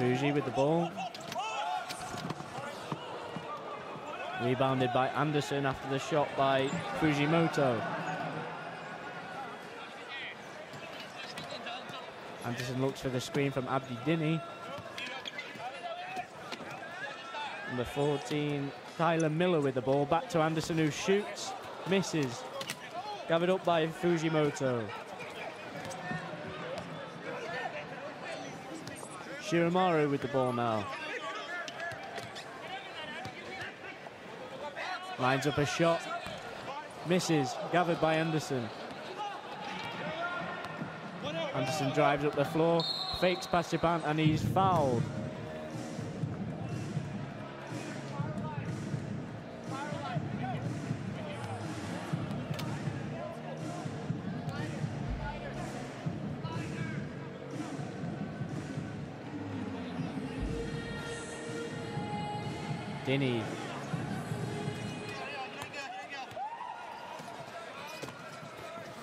Fuji with the ball. Rebounded by Anderson after the shot by Fujimoto. Anderson looks for the screen from Abdi Dini. Number 14, Tyler Miller with the ball. Back to Anderson, who shoots, misses. Gathered up by Fujimoto. Shiramaru with the ball now. Lines up a shot, misses, gathered by Anderson. Anderson drives up the floor, fakes past Japan, and he's fouled. Dini.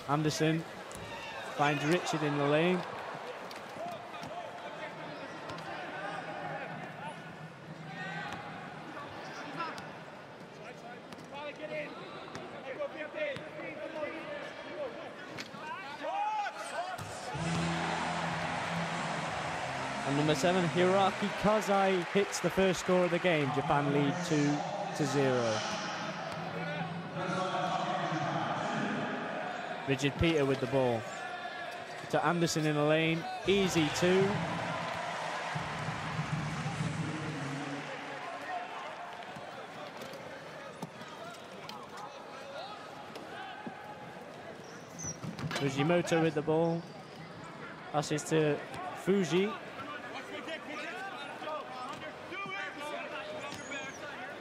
Anderson finds Richard in the lane. And number 7, Hiroaki Kozai hits the first score of the game. Japan lead 2-0. Richard Peter with the ball. To Anderson in the lane. Easy 2. Fujimoto with the ball. Passes to Fuji.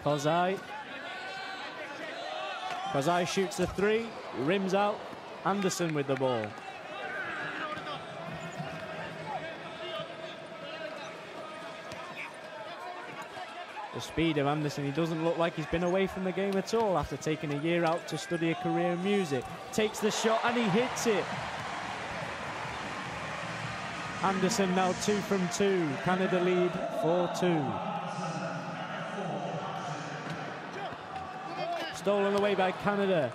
Kozai. Kozai shoots the 3. Rims out. Anderson with the ball. The speed of Anderson, he doesn't look like he's been away from the game at all after taking a year out to study a career in music. Takes the shot and he hits it. Anderson now 2 from 2. Canada lead 4-2. Stolen away by Canada.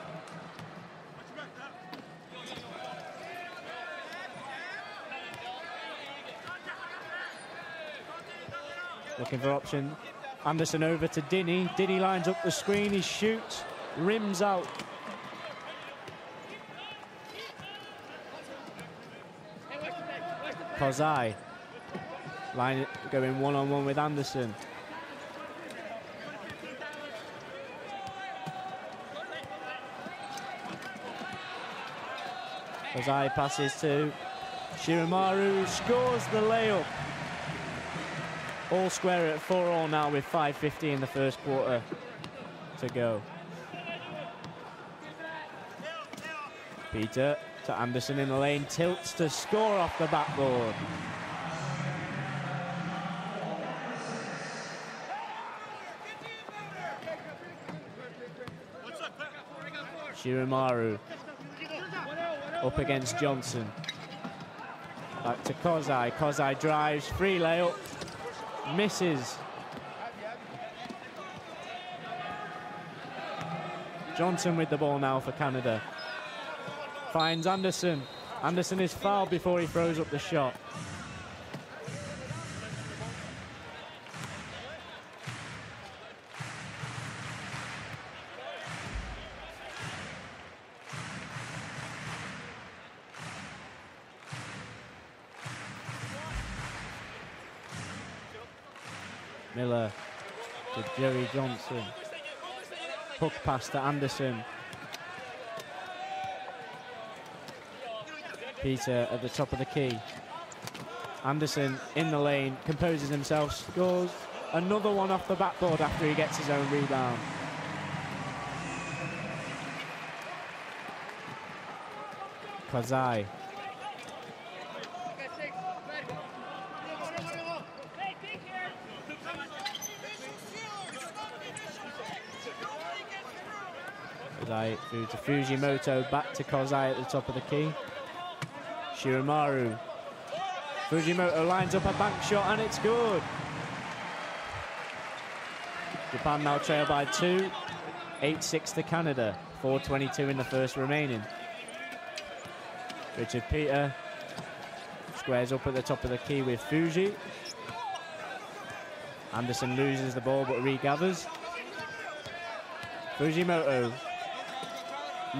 Looking for option. Anderson over to Dini. Dini lines up the screen. He shoots. Rims out. Kozai. Line going one-on-one with Anderson. Kozai passes to Shiramaru. Scores the layup. All square at 4-all now with 5:50 in the first quarter to go. Peter to Anderson in the lane, tilts to score off the backboard. Shiramaru up against Johnson. Back to Kozai. Kozai drives, free layup. Misses. Johnson with the ball now for Canada. Finds Anderson. Anderson is fouled before he throws up the shot. Miller to Jerry Johnson. Hook pass to Anderson. Peter at the top of the key. Anderson in the lane, composes himself, scores another one off the backboard after he gets his own rebound. Kozai. Through to Fujimoto, back to Kozai at the top of the key. Shiramaru. Fujimoto lines up a bank shot and it's good. Japan now trail by 2, 8-6 to Canada, 4:22 in the first remaining. Richard Peter squares up at the top of the key with Fuji. Anderson loses the ball but regathers. Fujimoto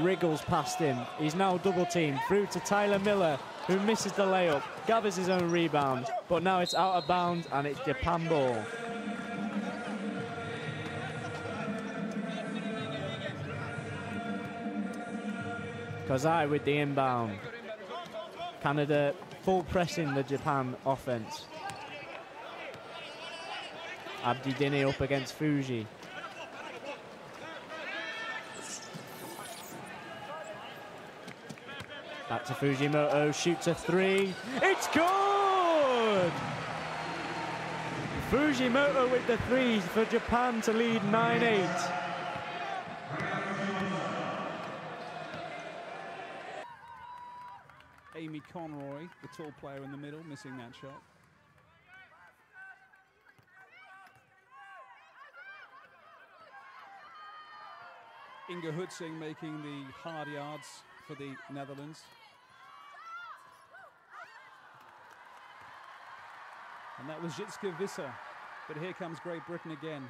wriggles past him. He's now double teamed through to Tyler Miller, who misses the layup, gathers his own rebound, but now it's out of bounds and it's Japan ball. Kozai with the inbound. Canada full pressing the Japan offense. Abdi Dini up against Fuji. Back to Fujimoto, shoots a 3. It's good! Fujimoto with the 3 for Japan to lead 9-8. Amy Conroy, the tall player in the middle, missing that shot. Inge Hutsing making the hard yards for the Netherlands. And that was Jitske Visser. But here comes Great Britain again.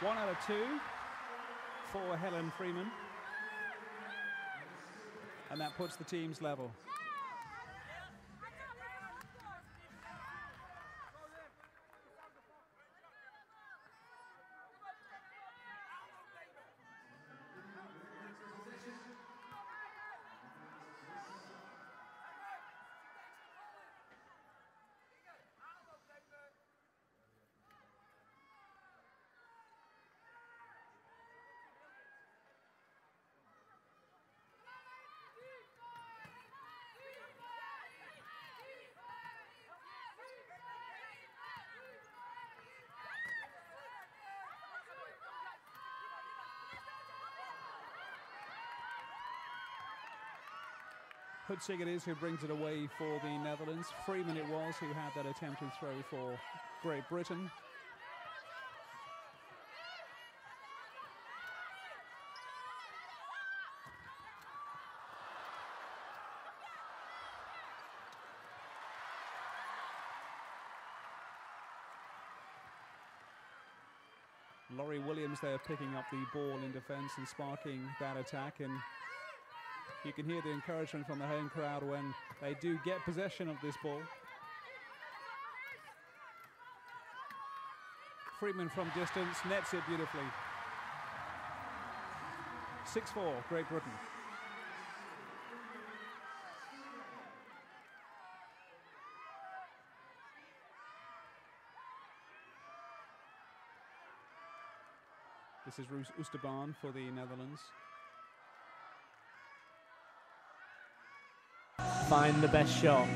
One out of 2 for Helen Freeman. And that puts the teams level. Hutsing it is who brings it away for the Netherlands. Freeman it was who had that attempted throw for Great Britain. Laurie Williams there picking up the ball in defense and sparking that attack, and you can hear the encouragement from the home crowd when they do get possession of this ball. Freeman from distance nets it beautifully. 6-4, Great Britain. This is Roos Oosterbaan for the Netherlands. Find the best shot,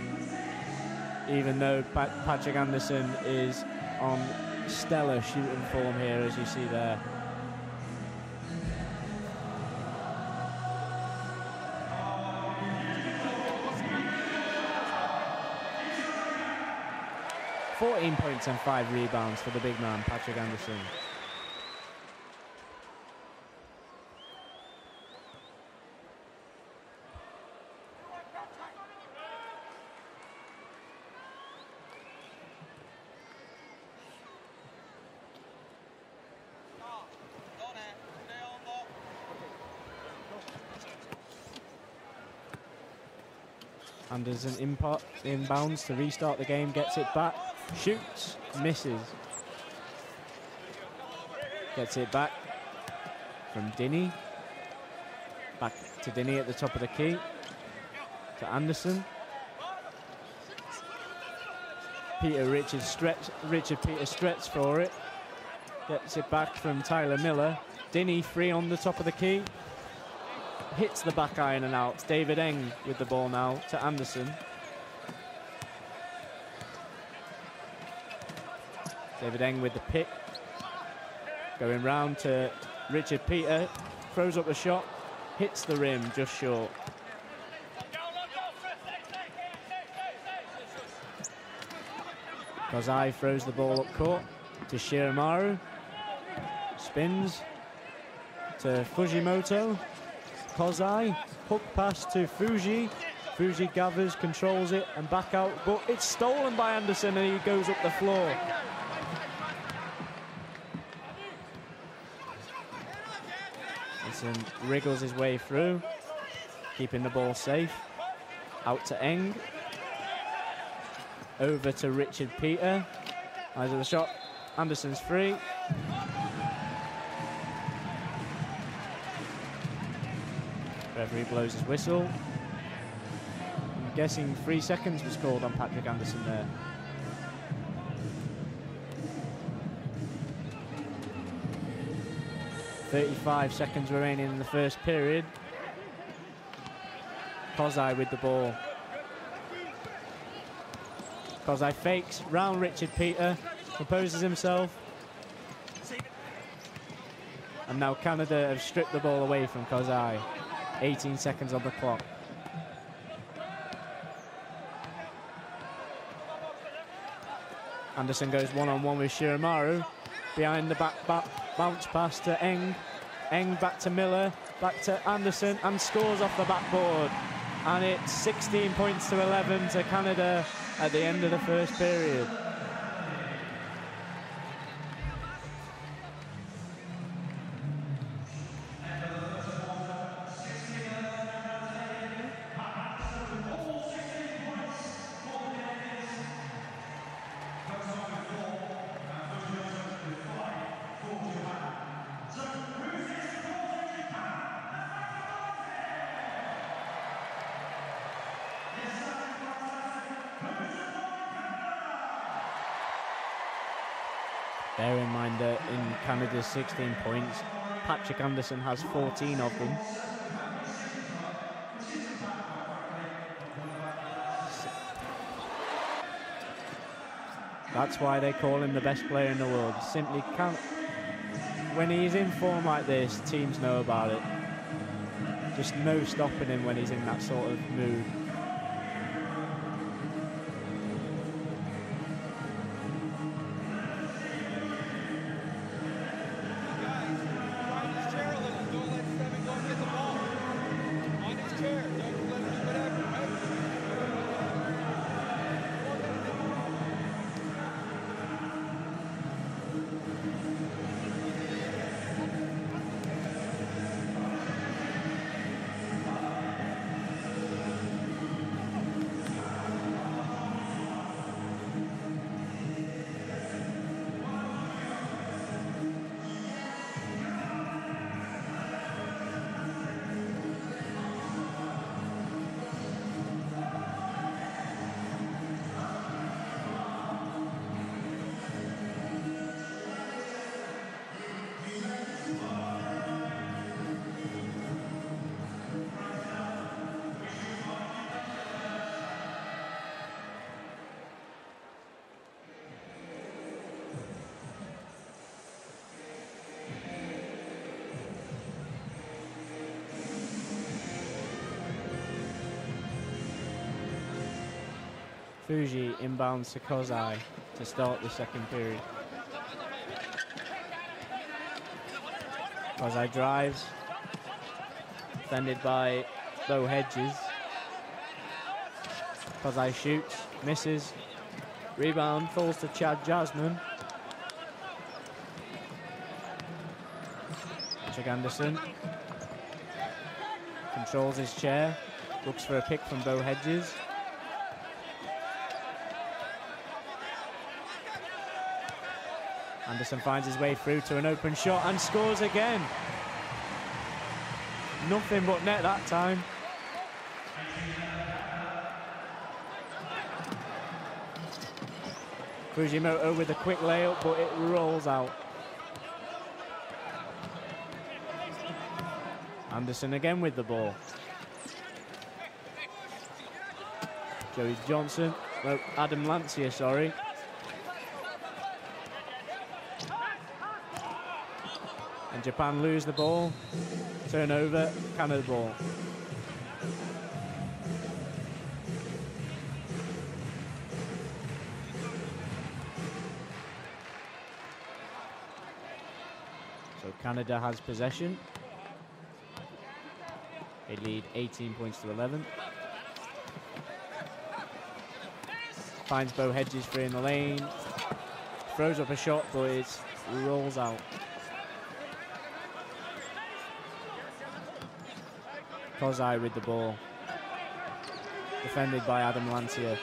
even though Patrick Anderson is on stellar shooting form here, as you see there. "14 points and 5 rebounds for the big man, Patrick Anderson. Anderson inbounds to restart the game, gets it back, shoots, misses. Gets it back from Dinny. Back to Dinny at the top of the key. To Anderson. Richard Peter stretch for it. Gets it back from Tyler Miller. Dinny free on the top of the key. Hits the back iron and out. David Eng with the ball now to Anderson. David Eng with the pick. Going round to Richard Peter. Throws up a shot. Hits the rim just short. Kozai throws the ball up court to Shiramaru. Spins to Fujimoto. Kozai, hook pass to Fuji. Fuji gathers, controls it and back out, but it's stolen by Anderson and he goes up the floor. Anderson wriggles his way through, keeping the ball safe. Out to Eng. Over to Richard Peter. Eyes of the shot. Anderson's free. Referee blows his whistle. I'm guessing 3 seconds was called on Patrick Anderson there. .35 seconds remaining in the first period. Kozai with the ball. Kozai fakes round Richard Peter, composes himself. And now Canada have stripped the ball away from Kozai. 18 seconds on the clock. Anderson goes one-on-one with Shiramaru. Behind the back bounce pass to Eng. Eng back to Miller, back to Anderson, and scores off the backboard. And it's 16 points to 11 to Canada at the end of the first period. Bear in mind that in Canada's 16 points, Patrick Anderson has 14 of them. That's why they call him the best player in the world. Simply can't. When he's in form like this, teams know about it. Just no stopping him when he's in that sort of mood. Fuji inbounds to Kozai to start the second period. Kozai drives, defended by Bo Hedges. Kozai shoots, misses. Rebound falls to Chad Jasmine. Patrick Anderson controls his chair, looks for a pick from Bo Hedges. Anderson finds his way through to an open shot and scores again. Nothing but net that time. Fujimoto with a quick layup, but it rolls out. Anderson again with the ball. Joey Johnson, well, Adam Lancier, sorry. And Japan lose the ball. Turnover, Canada ball. So Canada has possession. They lead 18 points to 11. Finds Bo Hedges free in the lane. Throws up a shot, but it rolls out. Kozai with the ball. Defended by Adam Lancier.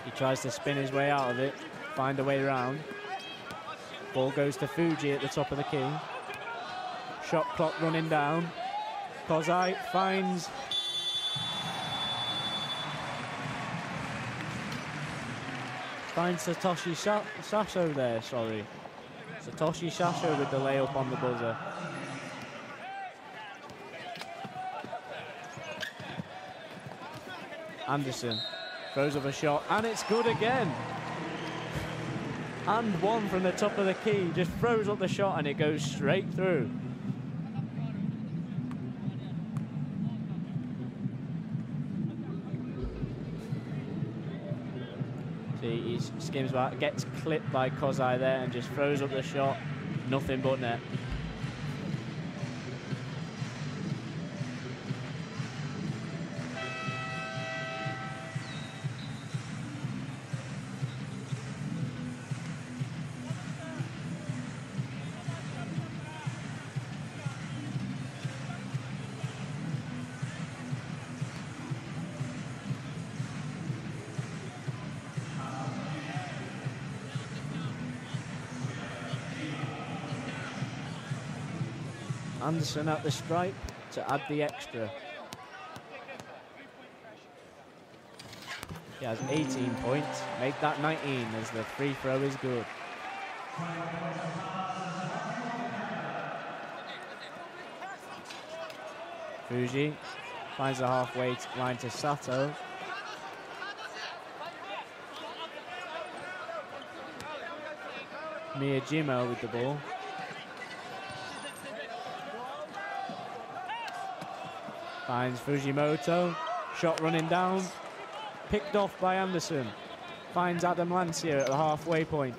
He tries to spin his way out of it. Find a way around. Ball goes to Fuji at the top of the key. Shot clock running down. Kozai finds Satoshi Sasso there, sorry. Satoshi Sasso with the layup on the buzzer. Anderson throws up a shot, and it's good again. And one from the top of the key, just throws up the shot and it goes straight through. See, he skims back, gets clipped by Kozai there and just throws up the shot. Nothing but net. Anderson at the stripe to add the extra. He has 18 points, make that 19 as the free throw is good. Fuji finds the halfway line to Sato. Miyajima with the ball. Finds Fujimoto, shot running down, picked off by Anderson. Finds Adam Lancier at the halfway point.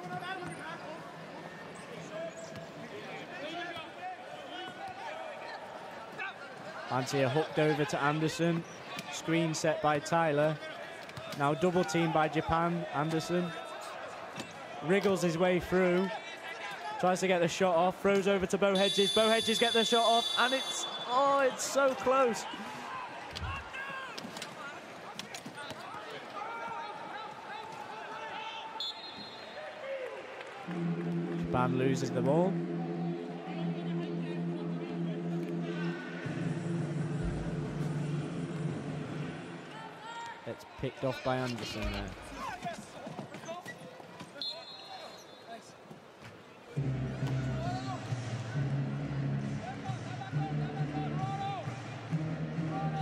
Lancier hooked over to Anderson, screen set by Tyler. Now double teamed by Japan, Anderson. Wriggles his way through, tries to get the shot off, throws over to Bo Hedges. Bo Hedges gets the shot off, and it's so close. Japan loses the ball. It's picked off by Anderson there.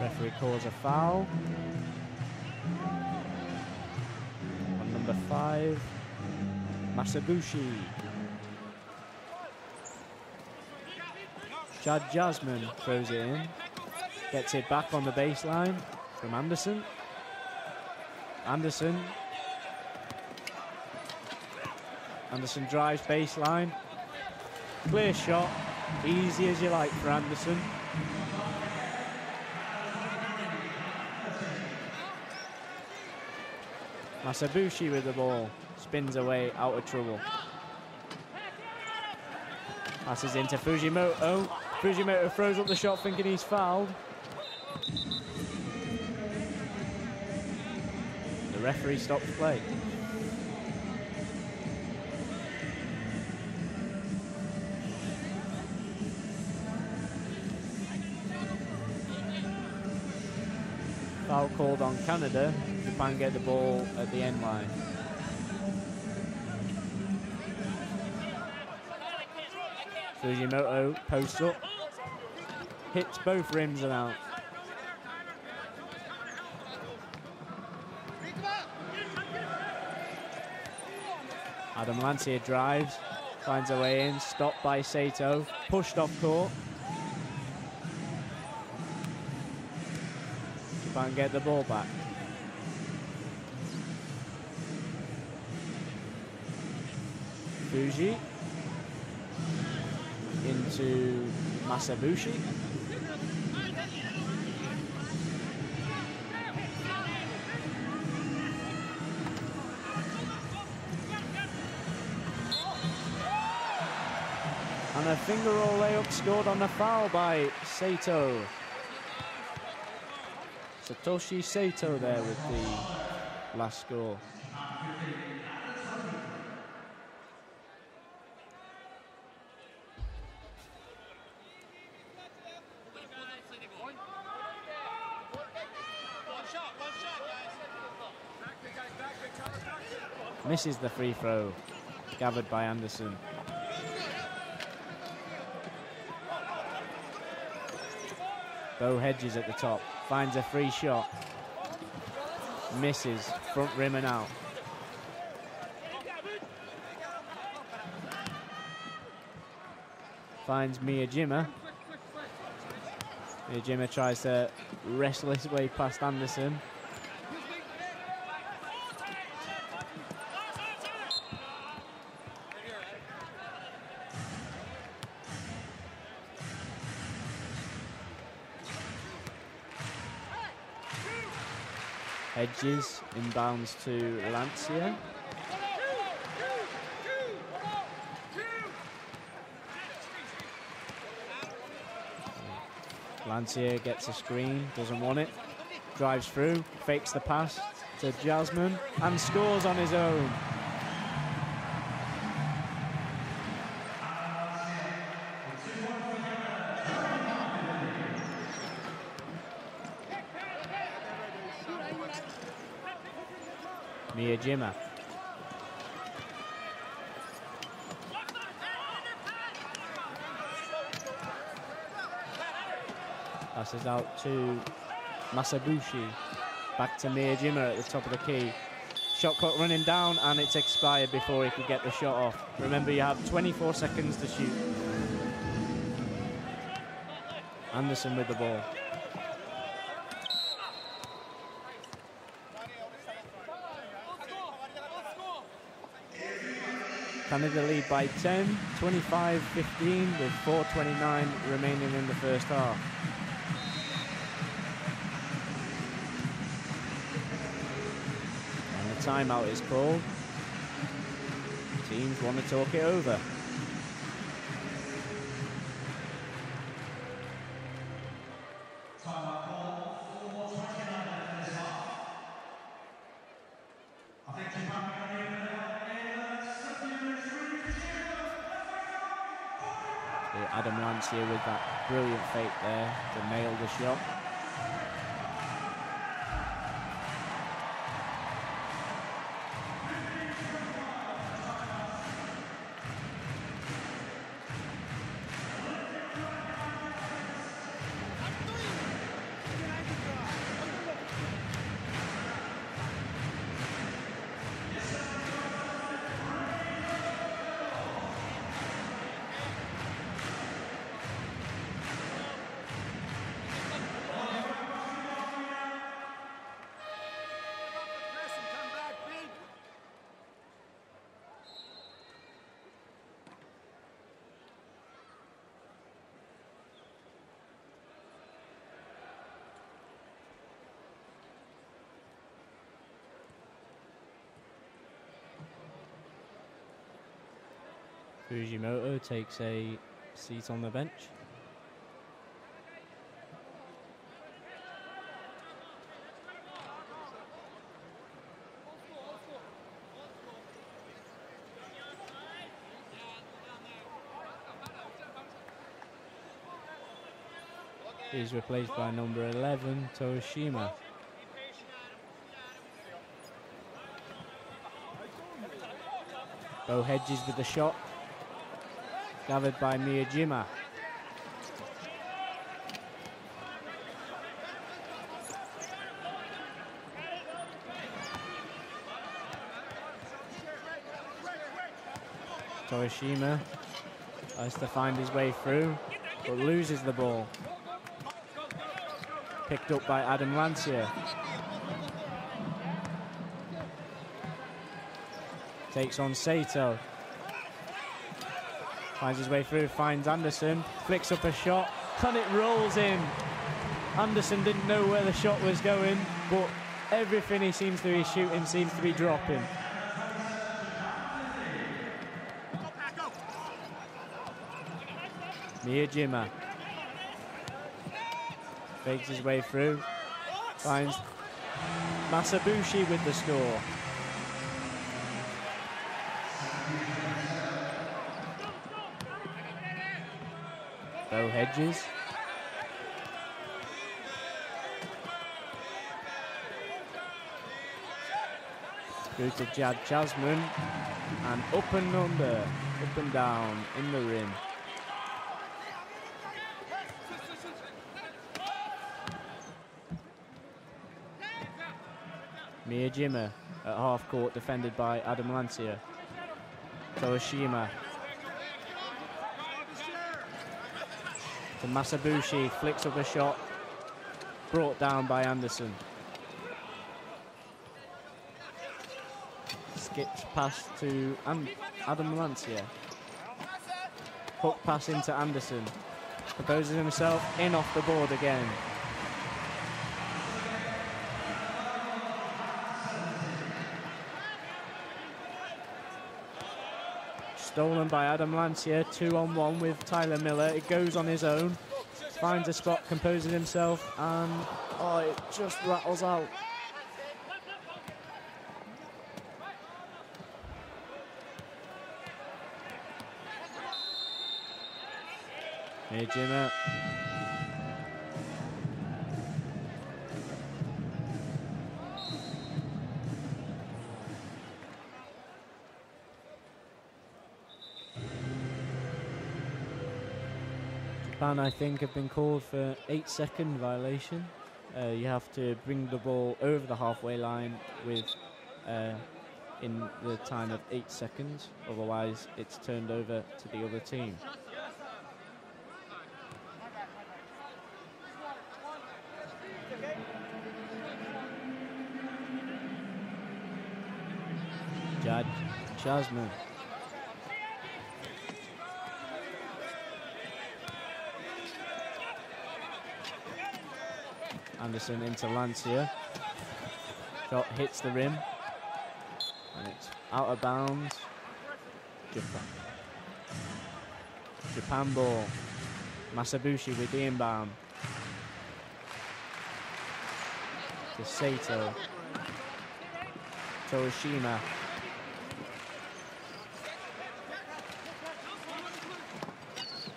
Referee calls a foul on number 5, Masabushi. Chad Jasmine throws it in, gets it back on the baseline from Anderson. Anderson drives baseline, clear shot, easy as you like for Anderson. Masabushi with the ball, spins away out of trouble. Passes into Fujimoto. Fujimoto throws up the shot thinking he's fouled. The referee stops play. Foul called on Canada. Japan get the ball at the end line. Fujimoto posts up, hits both rims and out. Adam Lancier drives, finds a way in, stopped by Sato, pushed off court. Japan get the ball back. Fuji into Masabushi. And a finger roll layup scored on the foul by Sato. Satoshi Sato there with the last score. Misses the free throw, gathered by Anderson. Bo Hedges at the top, finds a free shot. Misses, front rim and out. Finds Miyajima. Miyajima tries to wrestle his way past Anderson. Hedges inbounds to Lancier. Lancier gets a screen, doesn't want it. Drives through, fakes the pass to Jasmine and scores on his own. Miyajima. Passes out to Masabushi. Back to Miyajima at the top of the key. Shot clock running down and it's expired before he could get the shot off. Remember, you have 24 seconds to shoot. Anderson with the ball. Canada lead by 10, 25-15 with 4:29 remaining in the first half. And the timeout is called. Teams want to talk it over. Adam Lancier with that brilliant fake there to nail the shot. Fujimoto takes a seat on the bench. He's replaced by number 11, Toshima. Bo Hedges with the shot. Gathered by Miyajima. Torishima tries to find his way through, but loses the ball. Picked up by Adam Lancier. Takes on Sato. Finds his way through, finds Anderson, flicks up a shot, and it rolls in. Anderson didn't know where the shot was going, but everything he seems to be shooting seems to be dropping. Miyajima fakes his way through, finds Masabushi with the score. Bo Hedges. Through to Jad Jasmine, and up and under, up and down in the rim. Miyajima at half court, defended by Adam Lancier. Toshima to Masabushi, flicks up a shot, brought down by Anderson. Skips pass to Adam Lancier. Hook pass into Anderson. Proposes himself in off the board again. Stolen by Adam Lancier, 2-on-1 with Tyler Miller. It goes on his own, finds a spot, composes himself, and oh, it just rattles out. Miyajima. Japan, I think, have been called for 8-second violation. You have to bring the ball over the halfway line with in the time of 8 seconds. Otherwise, it's turned over to the other team. Jad Jasmine. Anderson into Lancier. Shot hits the rim. And it's out of bounds. Japan ball. Masabushi with the inbound. To Sato. Torishima.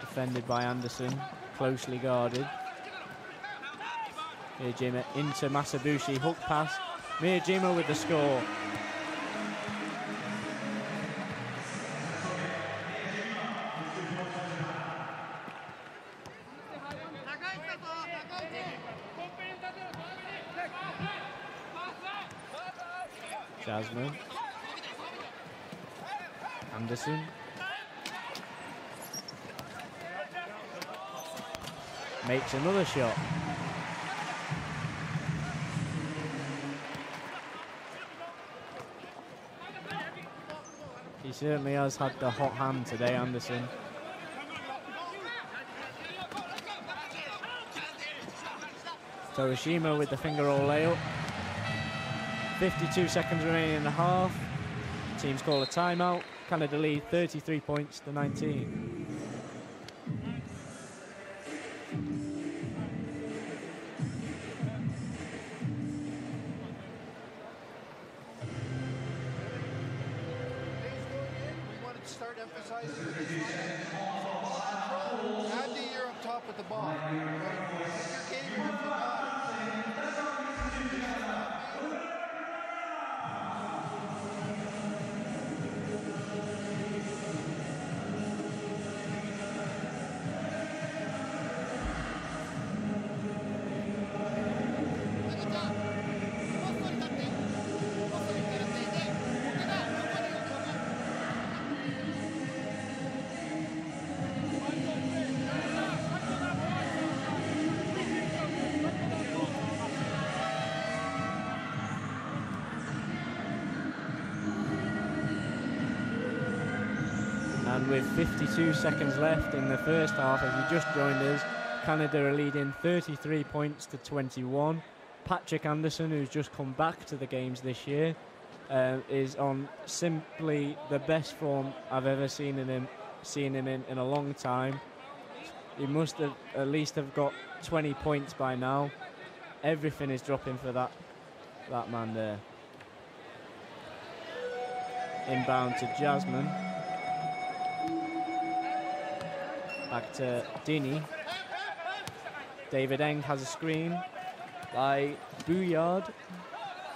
Defended by Anderson. Closely guarded. Miyajima into Masabushi, hook pass. Miyajima with the score. Jasmine. Anderson. Makes another shot. He certainly has had the hot hand today, Anderson. Torishima with the finger roll layup. 52 seconds remaining in the half. Teams call a timeout. Canada lead 33 points to 19. Andy, you're up top with the ball. And with 52 seconds left in the first half, if you just joined us, Canada are leading 33 points to 21. Patrick Anderson, who's just come back to the games this year, is on simply the best form I've ever seen him in a long time. He must have at least have got 20 points by now. Everything is dropping for that man there. Inbound to Jasmine. Back to Dini. David Eng has a screen by Bouillard.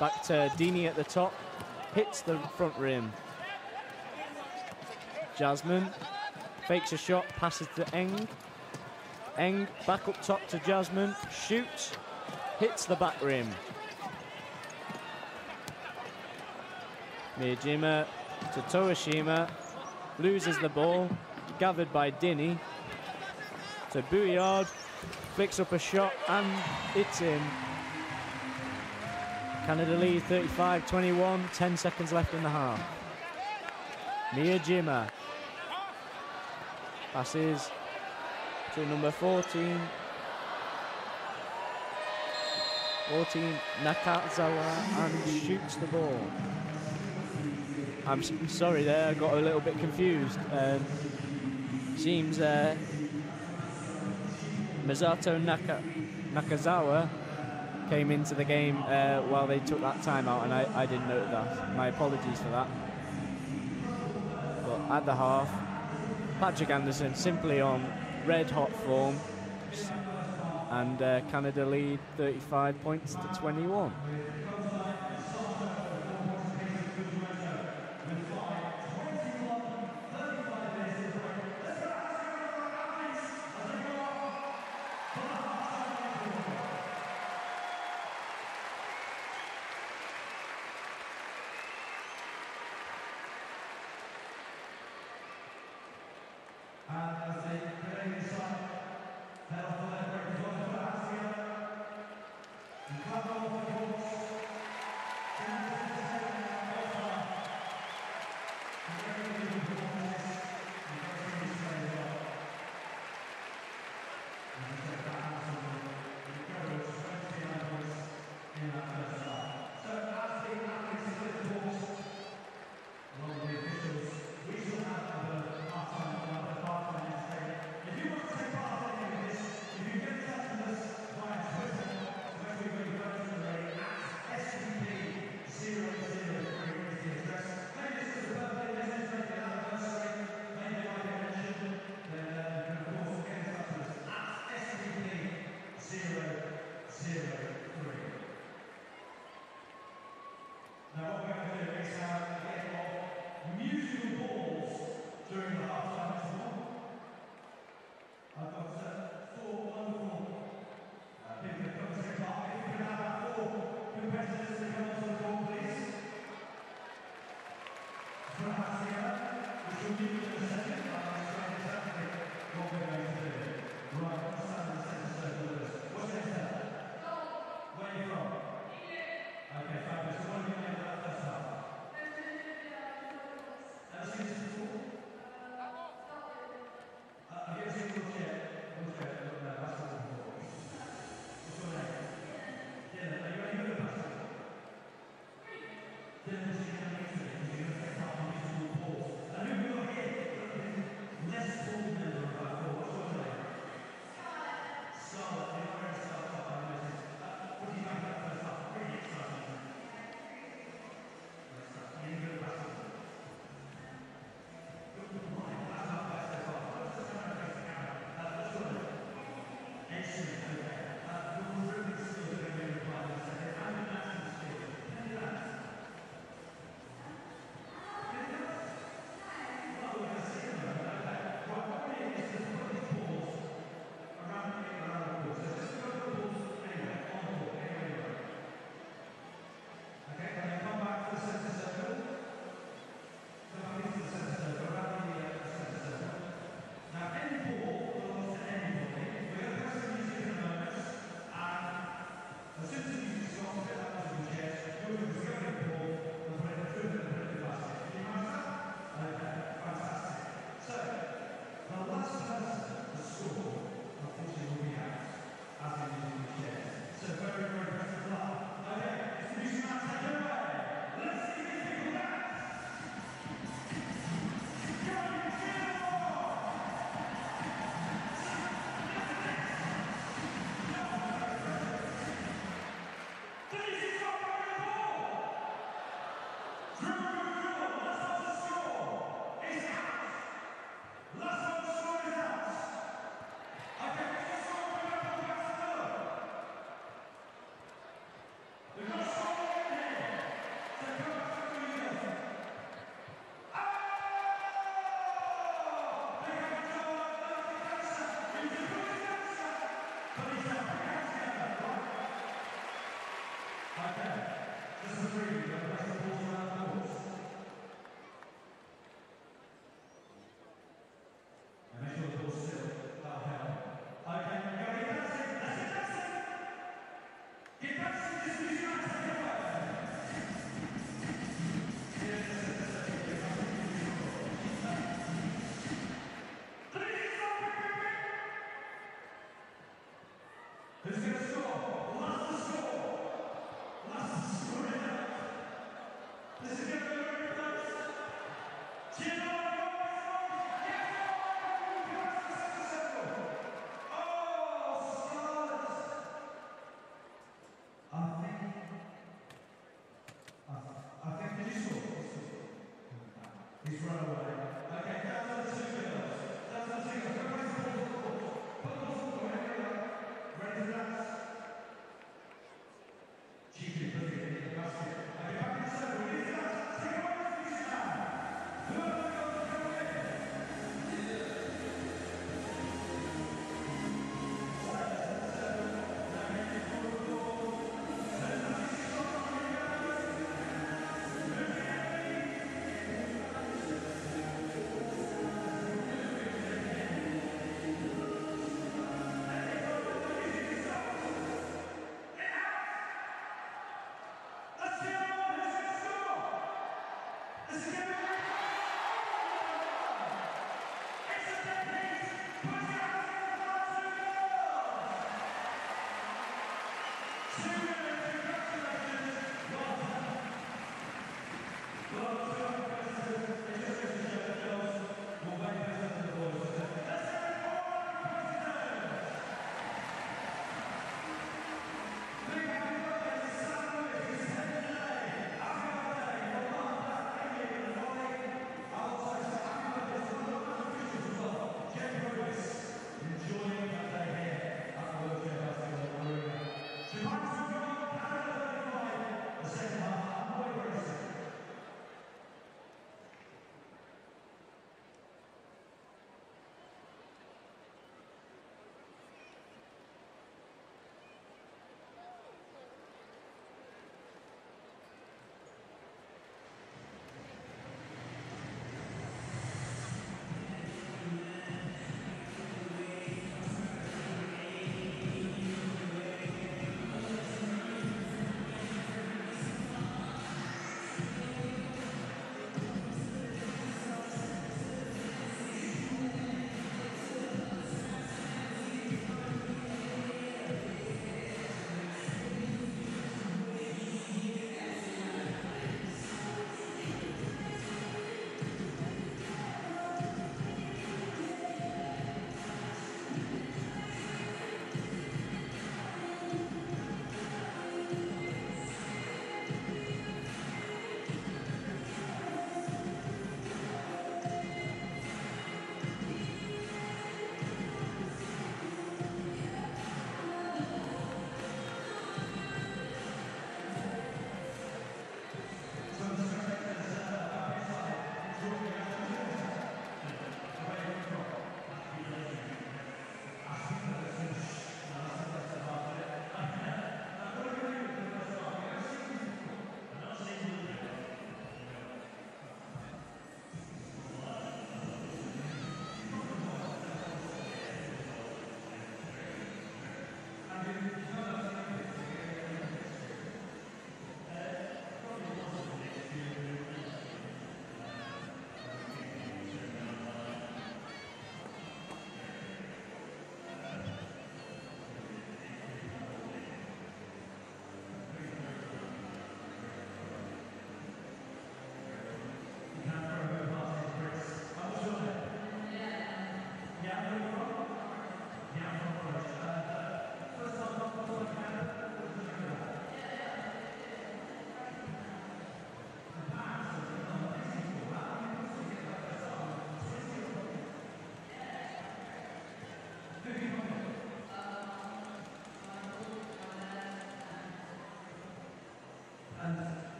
Back to Dini at the top. Hits the front rim. Jasmine fakes a shot, passes to Eng. Eng back up top to Jasmine. Shoots. Hits the back rim. Miyajima to Toashima. Loses the ball. Gathered by Dini. To Bouillard. Flicks up a shot and it's in. Canada lead 35-21, 10 seconds left in the half. Miyajima passes to number 14 Nakazawa and shoots the ball. I'm sorry there, I got a little bit confused. Seems Masato Nakazawa came into the game while they took that timeout, and I didn't note that. My apologies for that. But at the half, Patrick Anderson simply on red hot form, and Canada lead 35 points to 21.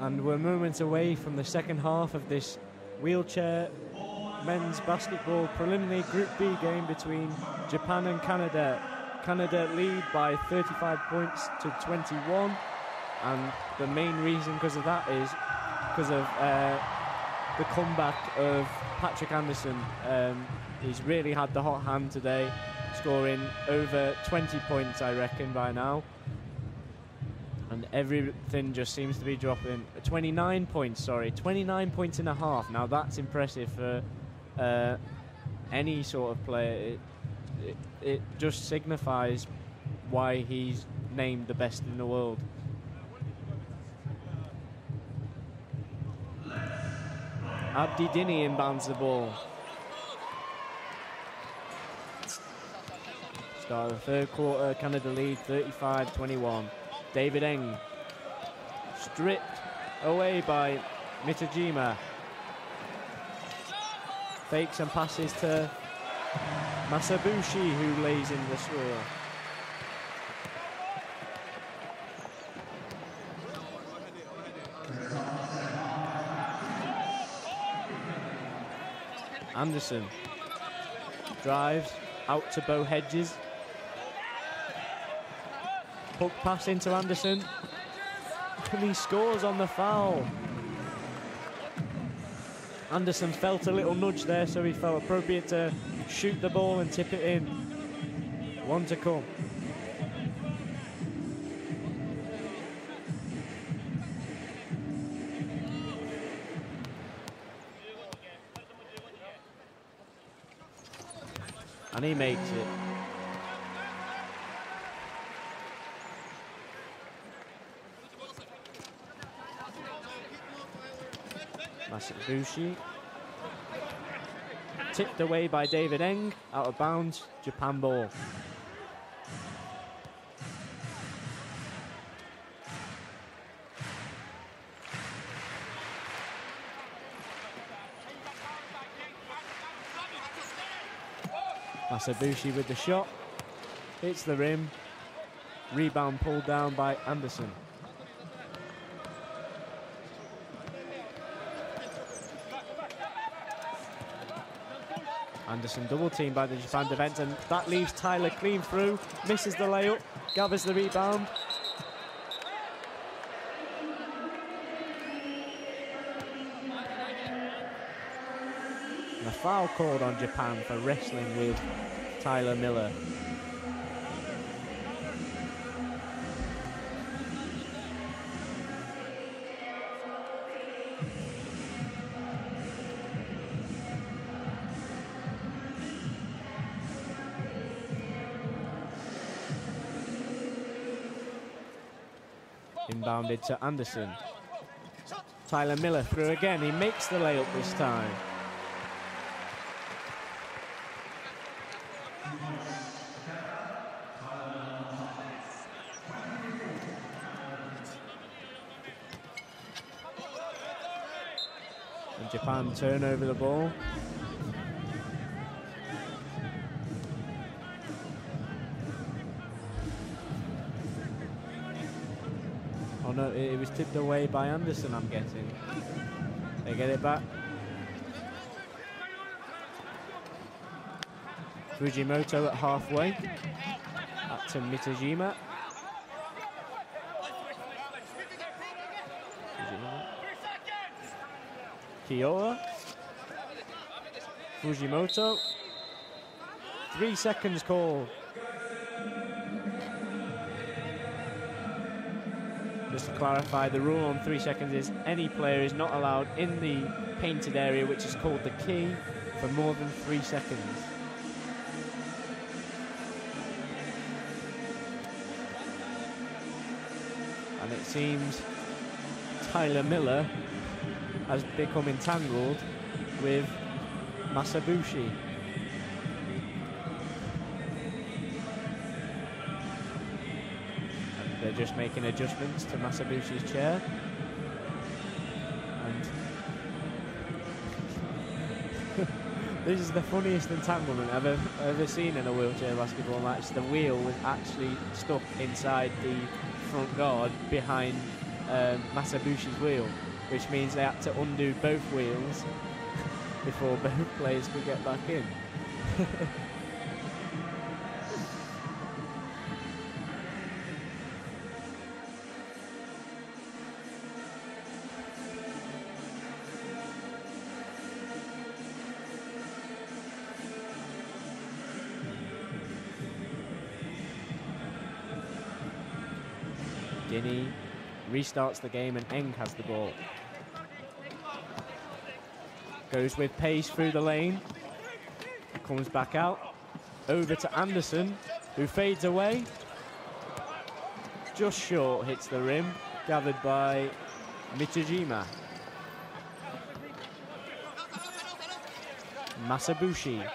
And we're moments away from the second half of this wheelchair men's basketball preliminary Group B game between Japan and Canada. Canada lead by 35 points to 21, and the main reason because of that is because of the comeback of Patrick Anderson. He's really had the hot hand today, scoring over 20 points, I reckon, by now. And everything just seems to be dropping. 29 points, sorry. 29 points and a half. Now that's impressive for any sort of player. It just signifies why he's named the best in the world. Abdi Dini inbounds the ball. Start of the third quarter, Canada lead 35-21. David Eng stripped away by Mitajima. Fakes and passes to Masabushi, who lays in the score. Anderson drives out to Bo Hedges. Hook pass into Anderson, and he scores on the foul. Anderson felt a little nudge there, so he felt appropriate to shoot the ball and tip it in. One to come. And he makes it. Masabushi tipped away by David Eng, out of bounds, Japan ball. Masabushi with the shot, hits the rim, rebound pulled down by Anderson. Anderson double teamed by the Japan defense, and that leaves Tyler clean through, misses the layup, gathers the rebound. And a foul called on Japan for wrestling with Tyler Miller. Inbounded to Anderson. Tyler Miller through again. He makes the layup this time. And Japan turn over the ball. Oh no, it was tipped away by Anderson, I'm guessing. They get it back. Fujimoto at halfway. Back to Mitajima. Kiora. Fujimoto. 3 seconds call. Just to clarify, the rule on 3 seconds is any player is not allowed in the painted area, which is called the key, for more than 3 seconds. And it seems Tyler Miller has become entangled with Masabushi. They're just making adjustments to Masabushi's chair. And this is the funniest entanglement I've ever seen in a wheelchair basketball match. The wheel was actually stuck inside the front guard behind Masabushi's wheel, which means they had to undo both wheels before both players could get back in. Dinny restarts the game and Eng has the ball. Goes with pace through the lane. Comes back out. Over to Anderson, who fades away. Just short, hits the rim. Gathered by Mitajima. Masabushi.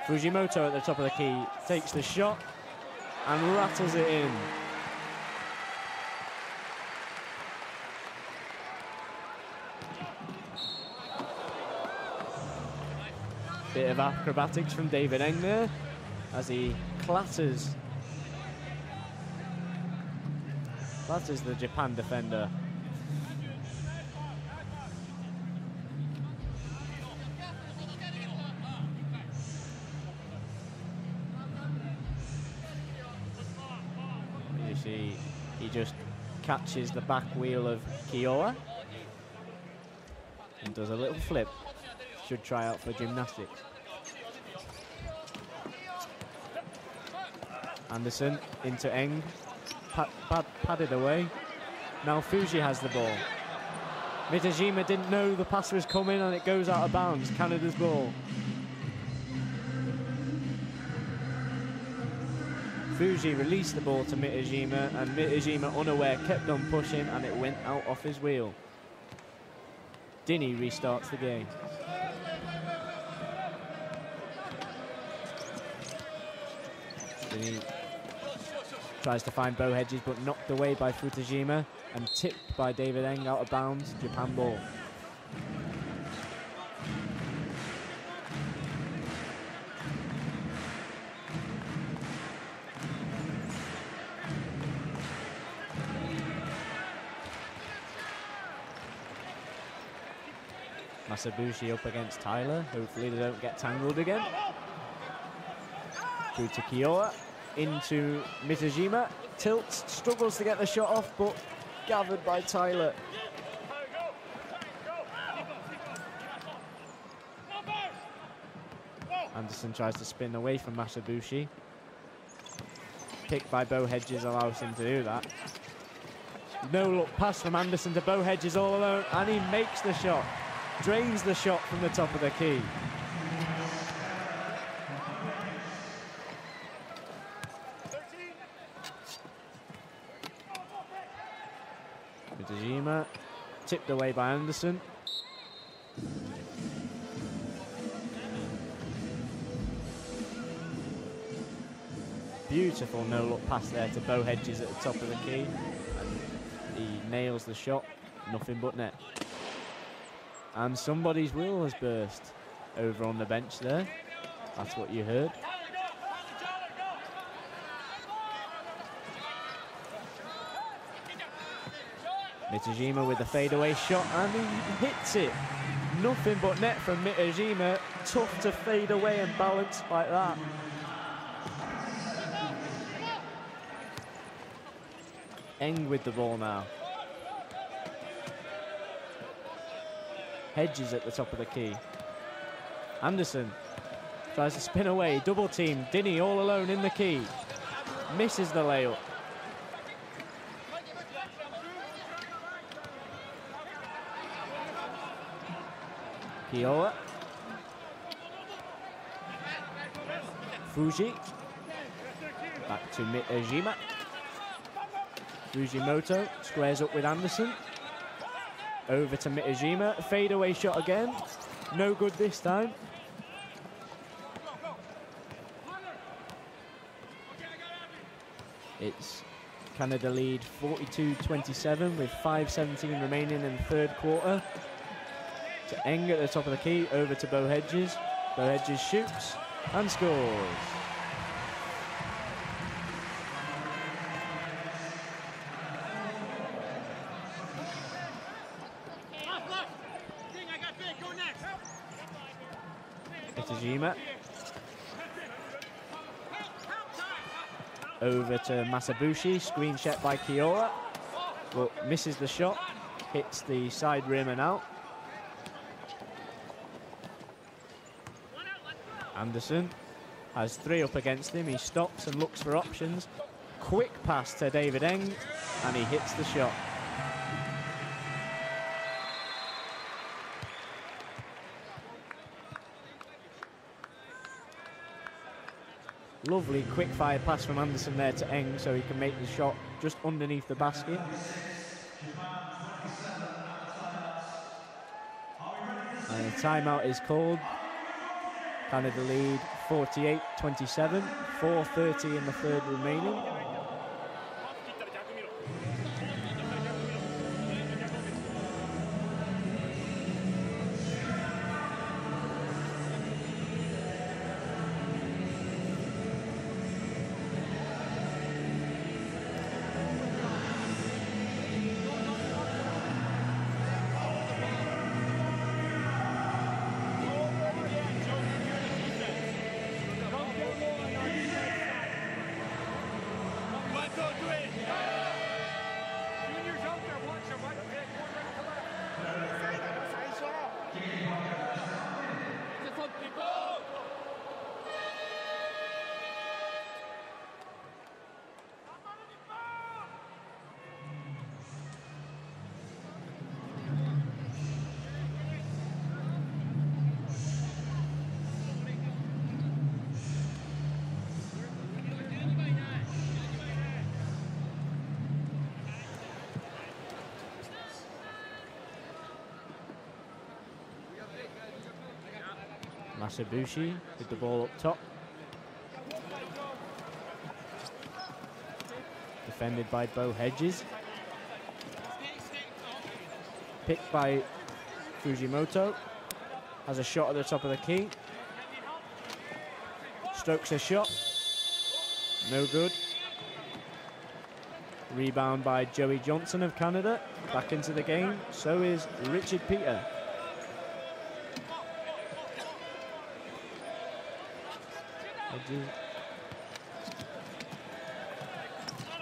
Fujimoto at the top of the key takes the shot and rattles it in. Bit of acrobatics from David Eng there as he clatters the Japan defender. You see, he just catches the back wheel of Kiowa and does a little flip. Should try out for gymnastics. Anderson into Eng, padded away. Now Fuji has the ball. Mitajima didn't know the pass was coming and it goes out of bounds. Canada's ball. Fuji released the ball to Mitajima and Mitajima, unaware, kept on pushing and it went out off his wheel. Dinny restarts the game. Dinny tries to find Bo Hedges but knocked away by Futajima and tipped by David Eng out of bounds. Japan ball. Masabushi up against Tyler. Hopefully they don't get tangled again. Through to Kiowa. Into Mitajima. Tilts, struggles to get the shot off, but gathered by Tyler. Anderson tries to spin away from Masabushi. Picked by Bo Hedges allows him to do that. No look pass from Anderson to Bo Hedges all alone, and he makes the shot. Drains the shot from the top of the key. Mitajima tipped away by Anderson. Beautiful no-look pass there to Bo Hedges at the top of the key. And he nails the shot, nothing but net. And somebody's wheel has burst over on the bench there. That's what you heard. Mitajima with the fadeaway shot and he hits it. Nothing but net from Mitajima. Tough to fade away and balance like that. Eng with the ball now. Hedges at the top of the key. Anderson tries to spin away, double team. Dinny all alone in the key. Misses the layup. Kiowa. Fuji. Back to Mitajima. Fujimoto squares up with Anderson. Over to Mitajima, fadeaway shot again. No good this time. It's Canada lead 42-27 with 5:17 remaining in the third quarter. To Eng at the top of the key, over to Bo Hedges. Bo Hedges shoots and scores. Futajima. Over to Masabushi, screen check by Kiora, but misses the shot, hits the side rim and out. Anderson has 3 up against him, he stops and looks for options. Quick pass to David Eng, and he hits the shot. Lovely quick fire pass from Anderson there to Eng so he can make the shot just underneath the basket. And a timeout is called. Canada lead 48-27, 4:30 in the third remaining. Masabushi with the ball up top. Defended by Bo Hedges. Picked by Fujimoto. Has a shot at the top of the key. Strokes a shot. No good. Rebound by Joey Johnson of Canada. Back into the game. So is Richard Peter.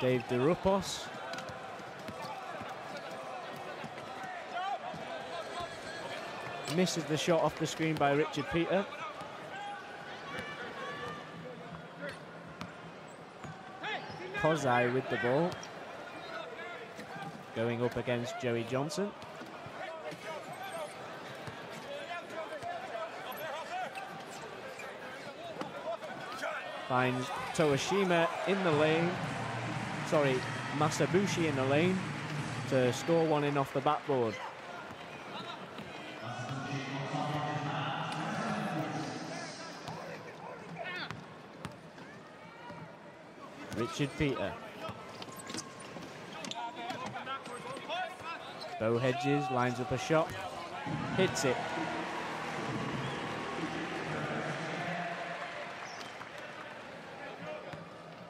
Dave DeRupos. Misses the shot off the screen by Richard Peter. Kozai with the ball. Going up against Joey Johnson. Finds Toashima in the lane. Sorry, Masabushi in the lane to score one in off the backboard. Richard Peter. Bo Hedges lines up a shot, hits it.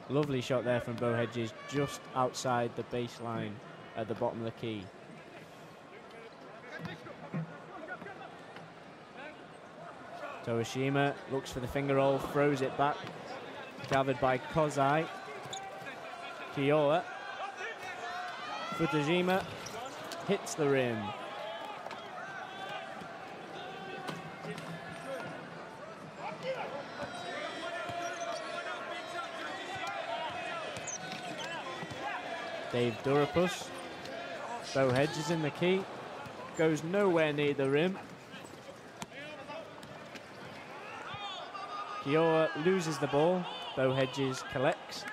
Lovely shot there from Bo Hedges, just outside the baseline at the bottom of the key. Toashima looks for the finger roll, throws it back. Gathered by Kozai. Kiora. Futajima hits the rim. Dave Durapus. Bo Hedges in the key. Goes nowhere near the rim. Kiora loses the ball. Bo Hedges collects.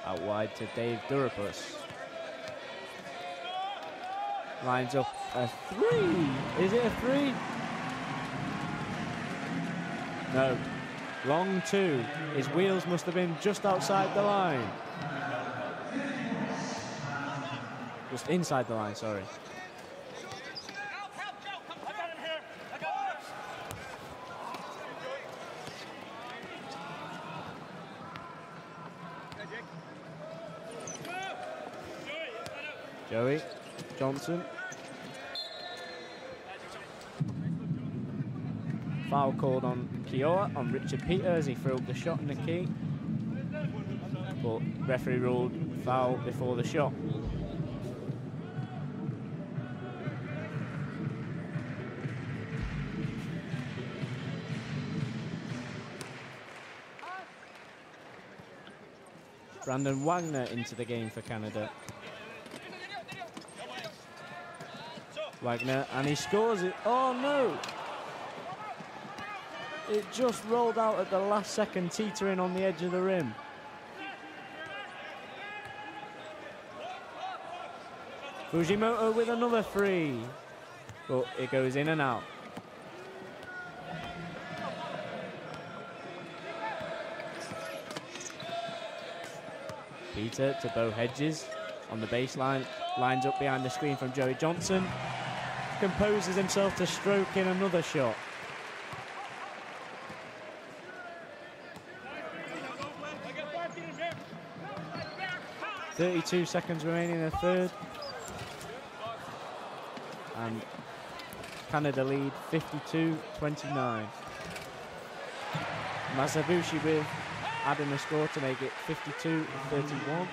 Out wide to Dave Durapus. Lines up a 3. Is it a 3? No. Long 2. His wheels must have been just outside the line. Just inside the line, sorry. Joey Johnson. Foul called on Kiowa, on Richard Peter as he threw up the shot in the key. But referee ruled foul before the shot. Brandon Wagner into the game for Canada. Wagner, and he scores it. Oh no! It just rolled out at the last second, teetering on the edge of the rim. Fujimoto with another free, but it goes in and out. Peter to Bo Hedges on the baseline, lines up behind the screen from Joey Johnson, composes himself to stroke in another shot. .32 seconds remaining in the third. And Canada lead 52-29. Masabushi with adding a score to make it 52-31.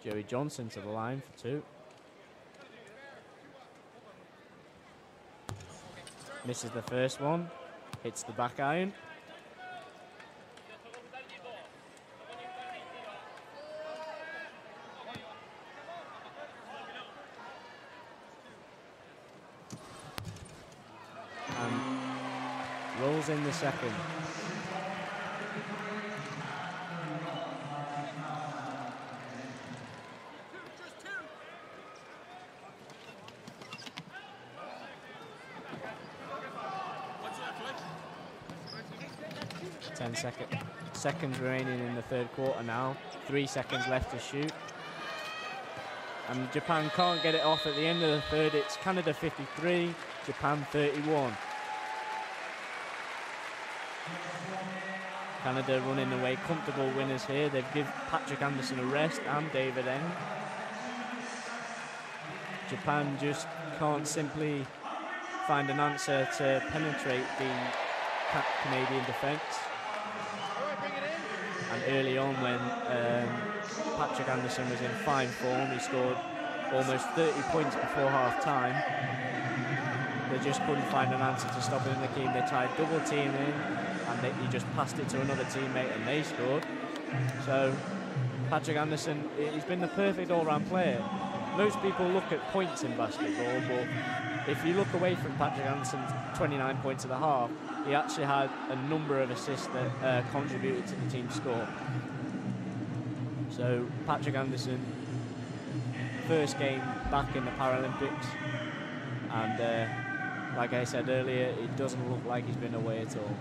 Joey Johnson to the line for two. Misses the first one, hits the back iron. And rolls in the second. Seconds remaining in the third quarter now. 3 seconds left to shoot. And Japan can't get it off at the end of the third. It's Canada 53, Japan 31. Canada running away, comfortable winners here. They've given Patrick Anderson a rest and David Eng. Japan just can't simply find an answer to penetrate the Canadian defence. And early on, when Patrick Anderson was in fine form, he scored almost 30 points before half-time. They just couldn't find an answer to stop him in the game. They tried double teaming, and he just passed it to another teammate, and they scored. So Patrick Anderson, he's been the perfect all-round player. Most people look at points in basketball, but if you look away from Patrick Anderson's 29 points at the half, he actually had a number of assists that contributed to the team's score. So Patrick Anderson, first game back in the Paralympics, and like I said earlier, it doesn't look like he's been away at all.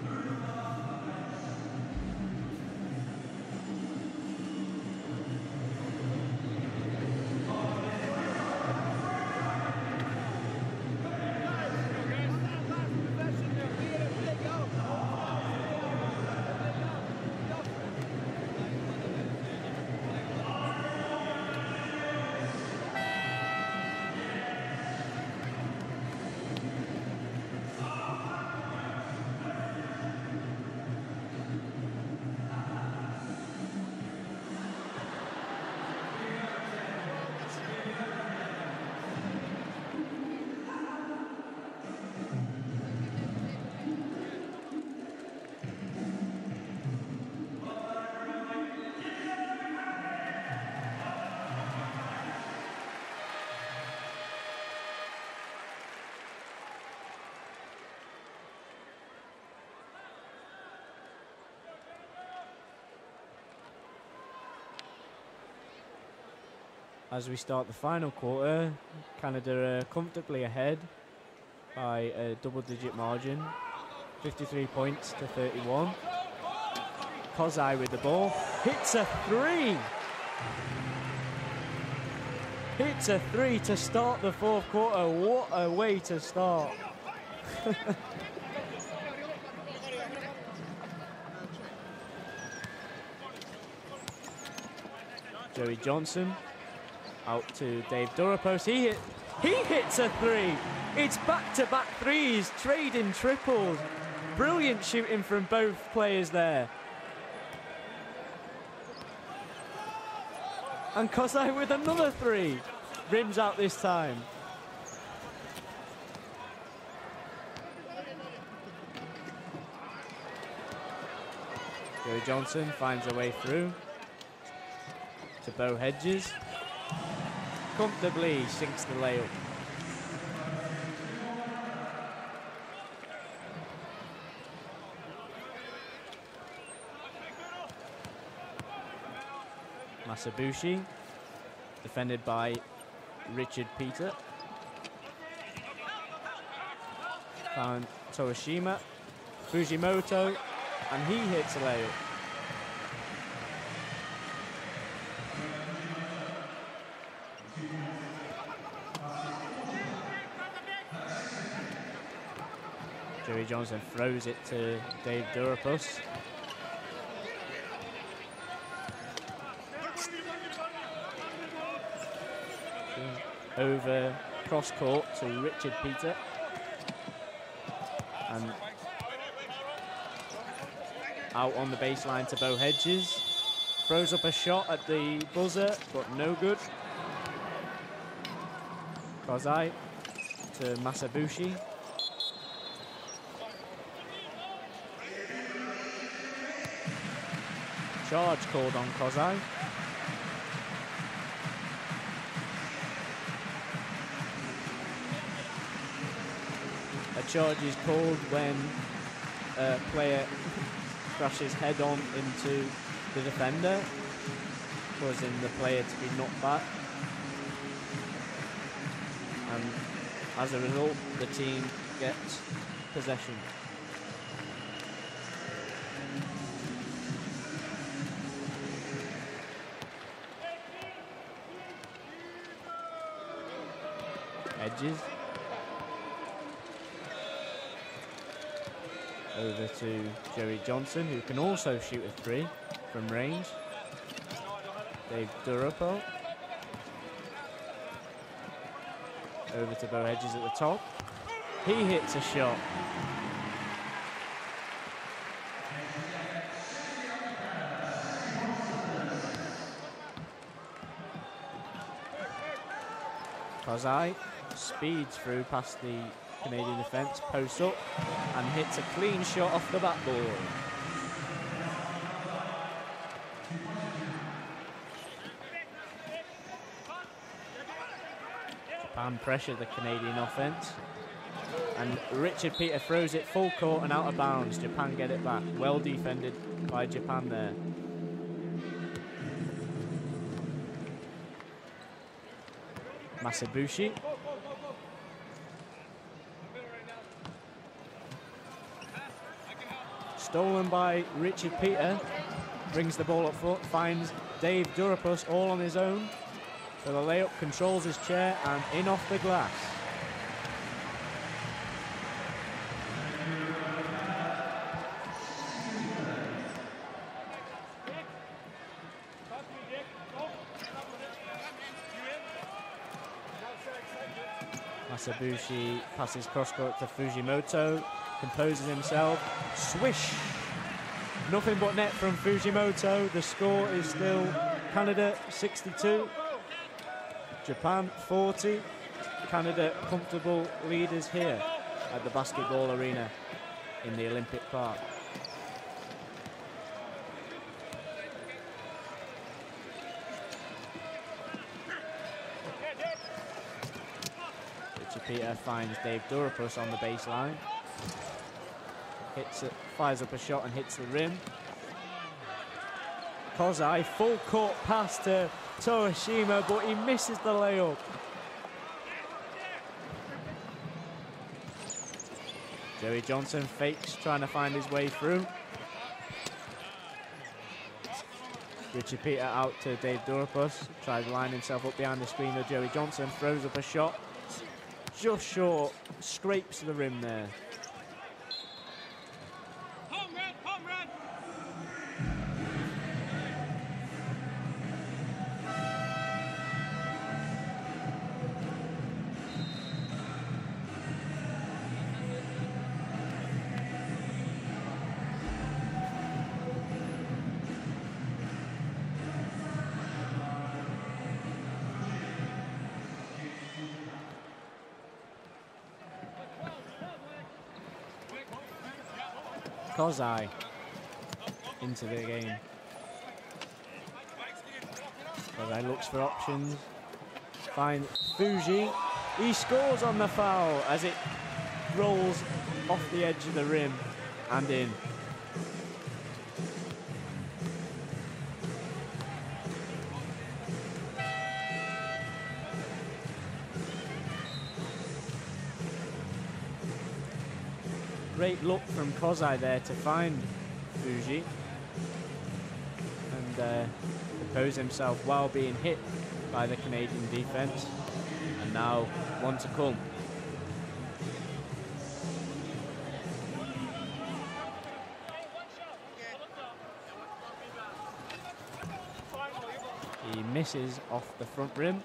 As we start the final quarter, Canada are comfortably ahead by a double-digit margin, 53 points to 31. Kozai with the ball, hits a three! Hits a three to start the fourth quarter. What a way to start. Joey Johnson out to Dave Durapos. He hits a three. It's back-to-back threes, trading triples. Brilliant shooting from both players there. And Kozai with another three. Rims out this time. Joey Johnson finds a way through to Bo Hedges. Comfortably sinks the layup. Masabushi, defended by Richard Peter. Found Toshima, Fujimoto, and he hits a layup. Joey Johnson throws it to Dave Durapus. Over cross court to Richard Peter. And out on the baseline to Bo Hedges. Throws up a shot at the buzzer, but no good. Kozai to Masabushi. Charge called on Kozai. A charge is called when a player crashes head on into the defender, causing the player to be knocked back. And as a result, the team gets possession. Edges. Over to Joey Johnson, who can also shoot a three from range. Dave Durapo. Over to Bo Hedges at the top. He hits a shot. Kozai speeds through past the Canadian defence, posts up, and hits a clean shot off the backboard. Japan pressure the Canadian offence, and Richard Peter throws it full court and out of bounds. Japan get it back. Well defended by Japan there. Masabushi. Stolen by Richard Peter. Brings the ball up front, finds Dave Durapus all on his own. So the layup, controls his chair, and in off the glass. Masabushi passes cross-court to Fujimoto, composes himself, swish! Nothing but net from Fujimoto. The score is still Canada 62, Japan 40. Canada comfortable leaders here at the basketball arena in the Olympic Park. Peter finds Dave Durapus on the baseline. Hits it, fires up a shot and hits the rim. Kozai, full court pass to Torishima, but he misses the layup. Joey Johnson fakes, trying to find his way through. Richie Peter out to Dave Dorapus, tries to line himself up behind the screen of Joey Johnson, throws up a shot. Just short, scrapes the rim there. Kozai into the game. Kozai looks for options. Finds Fuji. He scores on the foul as it rolls off the edge of the rim and in. Great look from Kozai there to find Fuji and compose himself while being hit by the Canadian defense. And now one to come. He misses off the front rim.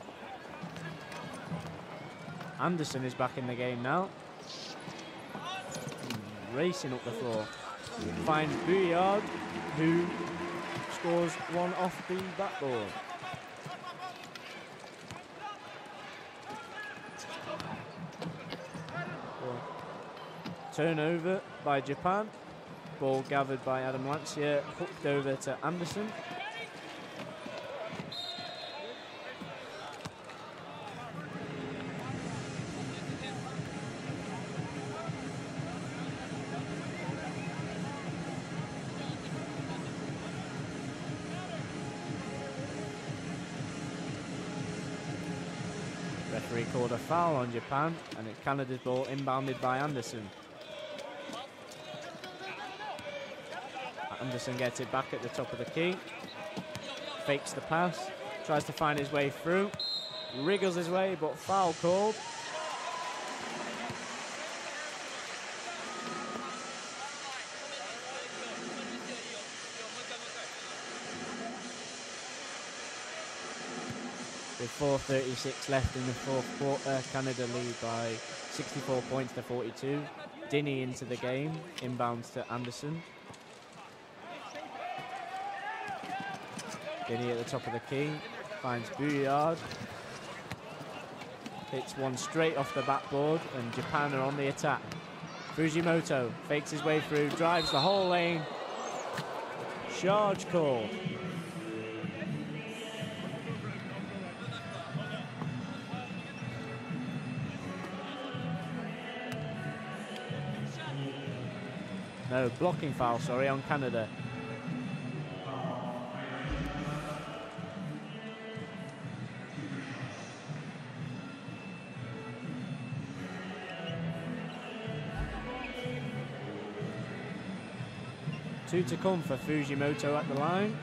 Anderson is back in the game now. Racing up the floor. Finds Bouillard, who scores one off the backboard. Turnover by Japan. Ball gathered by Adam Lancier, hooked over to Anderson. Referee called a foul on Japan, and it's Canada's ball inbounded by Anderson. Anderson gets it back at the top of the key, fakes the pass, tries to find his way through, wriggles his way, but foul called. With 4:36 left in the fourth quarter, Canada lead by 64 points to 42. Dinny into the game, inbounds to Anderson. Dinny at the top of the key, finds Bouillard. Hits one straight off the backboard, and Japan are on the attack. Fujimoto fakes his way through, drives the whole lane. Charge call. No, blocking foul, sorry, on Canada. Two to come for Fujimoto at the line.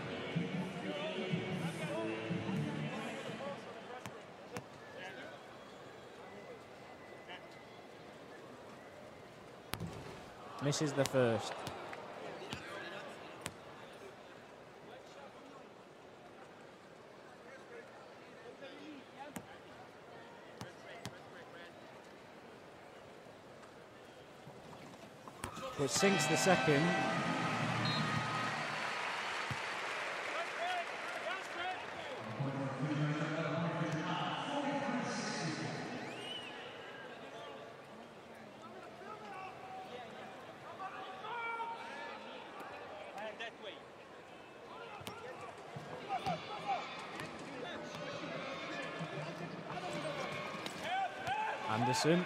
Misses the first. But sinks the second. Anderson,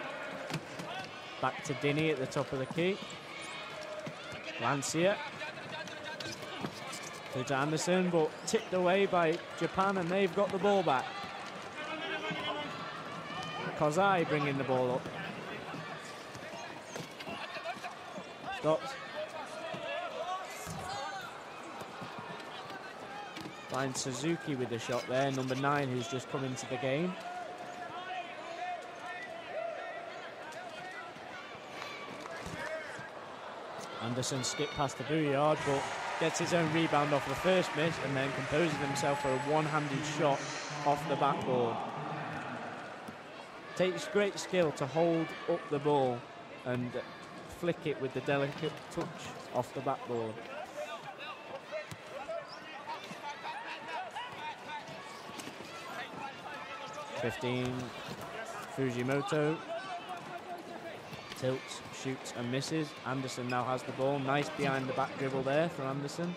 back to Dinny at the top of the key. Lancier Through to Anderson, but tipped away by Japan, and they've got the ball back. Kozai bringing the ball up. Stops. Finds Suzuki with the shot there, number 9, who's just come into the game. Anderson skipped past the Bouillard, but gets his own rebound off the first miss and then composes himself for a one-handed shot off the backboard. Takes great skill to hold up the ball and flick it with the delicate touch off the backboard. Fujimoto tilts, shoots and misses. Anderson now has the ball. Nice behind the back dribble there for Anderson.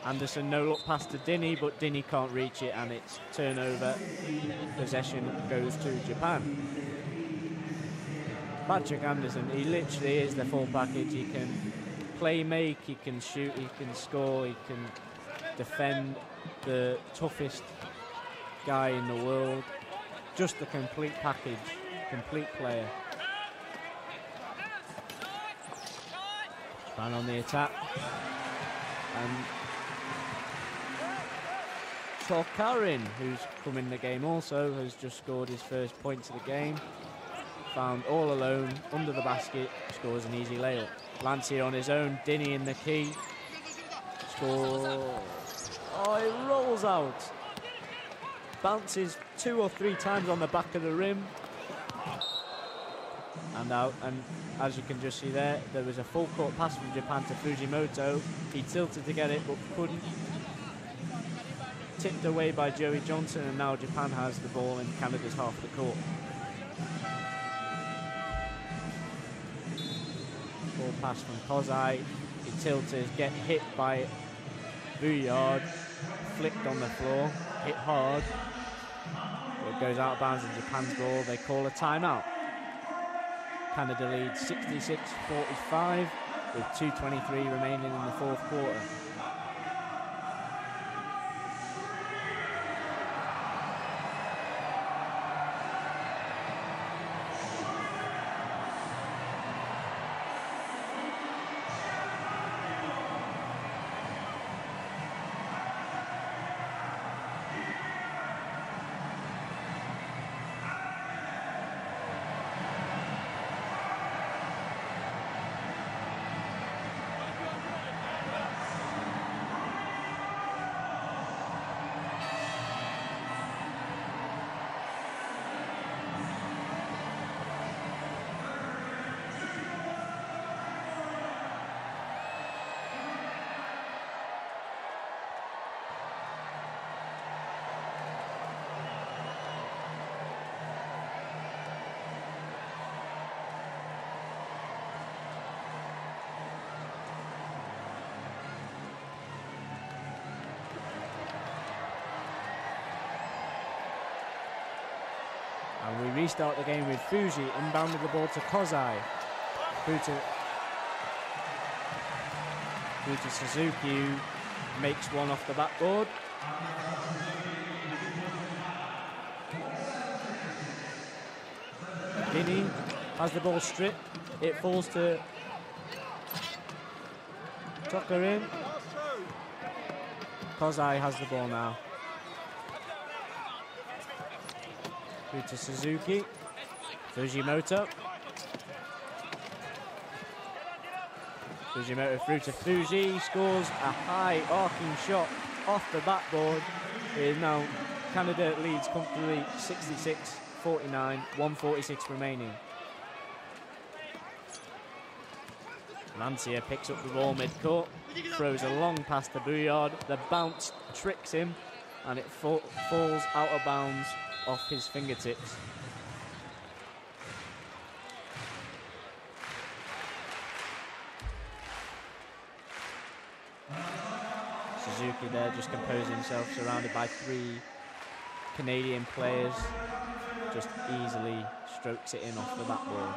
Anderson no look pass to Dinny, but Dinny can't reach it and it's turnover. Possession goes to Japan. Patrick Anderson, he literally is the full package. He can play make, he can shoot, he can score, he can defend, the toughest guy in the world. Just a complete package, complete player. Japan on the attack. And Tokarin, who's come in the game also, has just scored his first points of the game. Found all alone under the basket, scores an easy layup. Lancier on his own, Dinny in the key. Score. Oh, it rolls out. Bounces 2 or 3 times on the back of the rim. And out, and as you can just see there, there was a full court pass from Japan to Fujimoto. He tilted to get it, but couldn't. Tipped away by Joey Johnson, and now Japan has the ball in Canada's half of the court. Ball pass from Kozai. He tilted, get hit by Bouillard, flicked on the floor, hit hard. It goes out of bounds in Japan's ball. They call a timeout. Canada leads 66-45 with 2:23 remaining in the fourth quarter. And we restart the game with Fuji inbounding the ball to Kozai. Through to Suzuki, who makes one off the backboard. Guinea has the ball stripped. It falls to Tokarin. Kozai has the ball now. Through to Suzuki. Fujimoto. Fujimoto through to Fuji. Scores a high arcing shot off the backboard. It is now Canada leads comfortably 66-49, 1:46 remaining. Lancier picks up the ball mid-court, throws a long pass to Bouillard. The bounce tricks him, and it falls out of bounds off his fingertips. Suzuki there just composing himself, surrounded by 3 Canadian players. Just easily strokes it in off the backboard.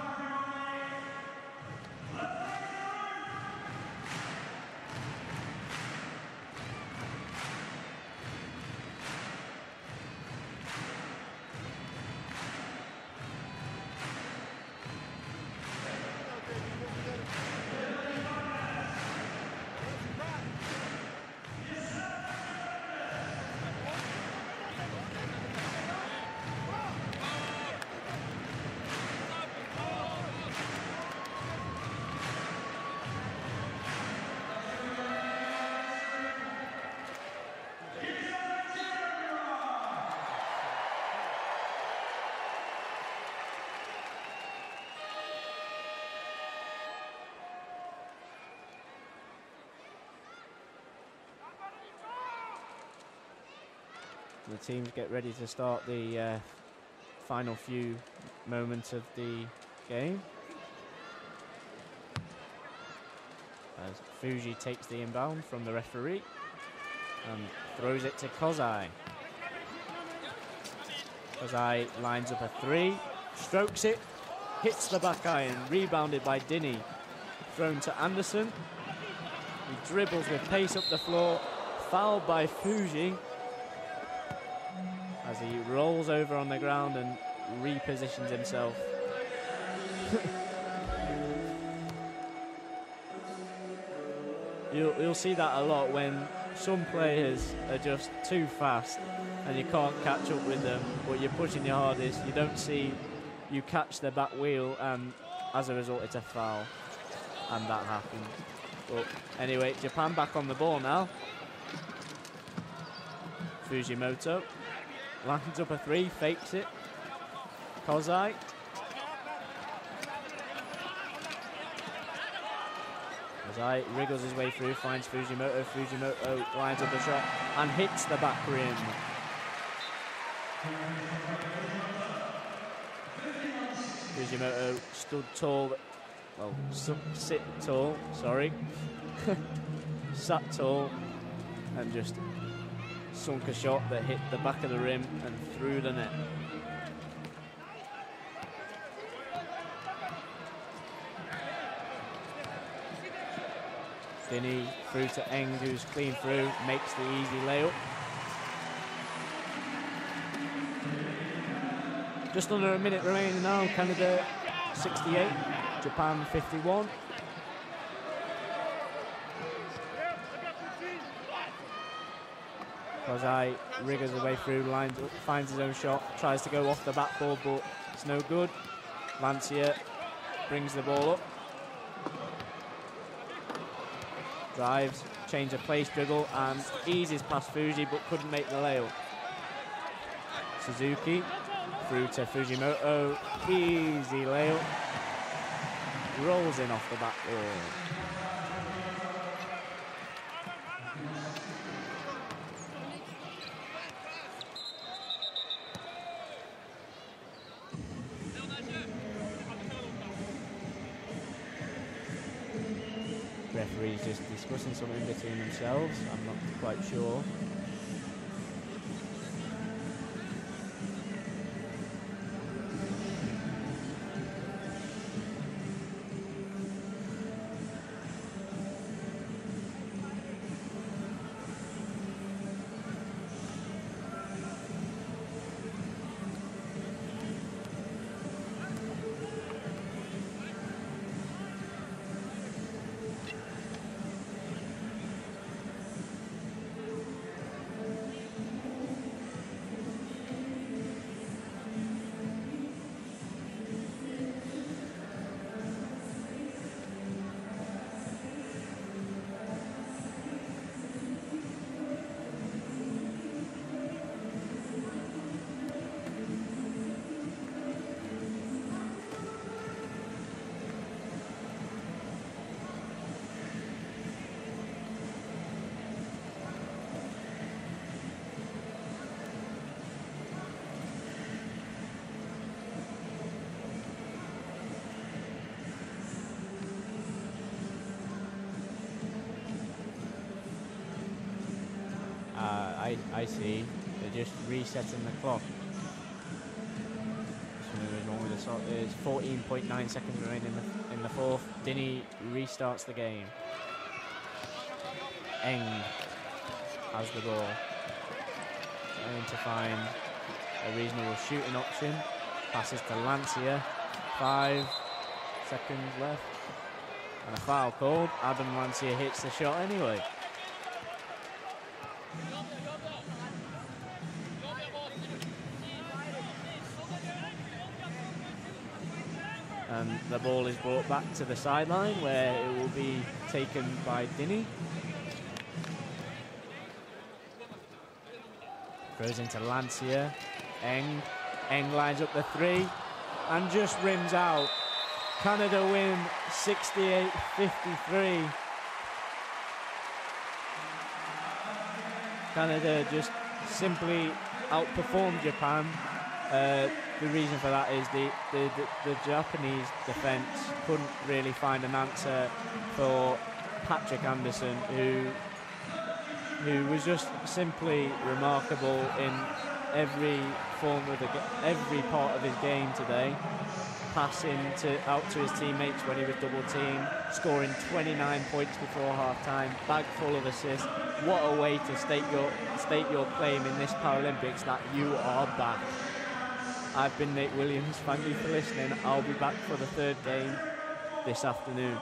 The teams get ready to start the final few moments of the game. As Fuji takes the inbound from the referee and throws it to Kozai. Kozai lines up a 3, strokes it, hits the back iron, rebounded by Dini. Thrown to Anderson. He dribbles with pace up the floor, fouled by Fuji as he rolls over on the ground and repositions himself. You'll see that a lot when some players are just too fast and you can't catch up with them, but you're pushing your hardest. You don't see you catch the back wheel, and as a result it's a foul, and that happens. But anyway, Japan back on the ball now. Fujimoto lines up a 3, fakes it. Kozai. Kozai wriggles his way through, finds Fujimoto. Fujimoto lines up a shot and hits the back rim. Fujimoto stood tall, well, sit tall, sorry. Sat tall and just sunk a shot that hit the back of the rim and through the net. Dini through to Eng, who's clean through, makes the easy layup. Just under a minute remaining now. Canada 68, Japan 51. Kozai wriggles his way through, lines up, finds his own shot, tries to go off the backboard, but it's no good. Lancia brings the ball up. Drives, change of place, dribble, and eases past Fuji, but couldn't make the layup. Suzuki through to Fujimoto, easy layup. Rolls in off the backboard. Referees just discussing something between themselves. I'm not quite sure. I see. They're just resetting the clock. So there's 14.9 seconds remaining in the fourth. Dini restarts the game. Eng has the ball. Trying to find a reasonable shooting option. Passes to Lancia. 5 seconds left. And a foul called. Adam Lancia hits the shot anyway. And the ball is brought back to the sideline where it will be taken by Dini. Throws into Lancia. Eng lines up the 3 and just rims out. Canada win 68-53. Canada just simply outperformed Japan. The reason for that is the Japanese defence couldn't really find an answer for Patrick Anderson, who was just simply remarkable in every every part of his game today. Passing out to his teammates when he was double teamed, scoring 29 points before half-time, bag full of assists. What a way to state your claim in this Paralympics that you are back. I've been Nate Williams. Thank you for listening. I'll be back for the third game this afternoon.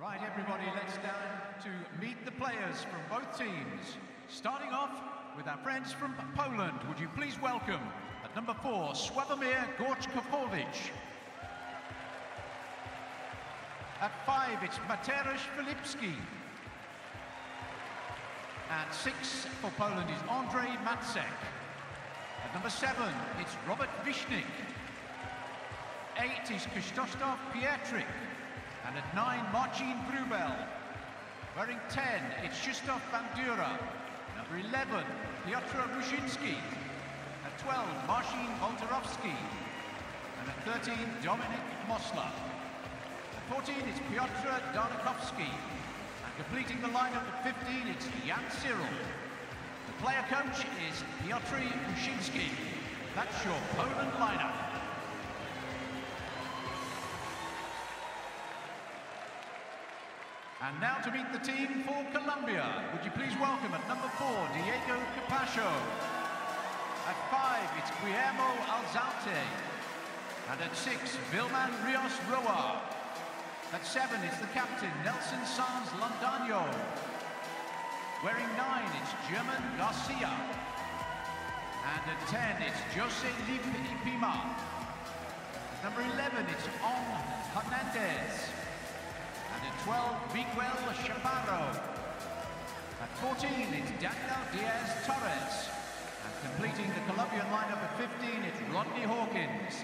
Right, everybody, let's down to meet the players from both teams. Starting off with our friends from Poland. Would you please welcome, at number 4, Sławomir Gorczkowicz. At 5, it's Mateusz Filipski. At 6 for Poland is Andrzej Matsek. At number 7, it's Robert Wiśnik. 8 is Krzysztof Pietrzyk. And at 9, Marcin Wróbel. Wearing 10, it's Krzysztof Bandura. Number 11, Piotr Ruszyński. At 12, Marcin Wolterowski. And at 13, Dominik Mosla. At 14, it's Piotr Darnikowski. And completing the lineup at 15, it's Jan Cyril. The player coach is Piotr Ruszyński. That's your Poland lineup. And now to meet the team for Colombia. Would you please welcome at number 4, Diego Capacho. At 5, it's Guillermo Alzate. And at 6, Vilman Rios Roa. At 7, it's the captain, Nelson Sanz Londaño. Wearing 9, it's German Garcia. And at 10, it's Jose Lipima. At number 11, it's On Hernandez. And at 12, Miguel Chaparro. At 14, it's Daniel Diaz Torres. And completing the Colombian lineup at 15, it's Rodney Hawkins.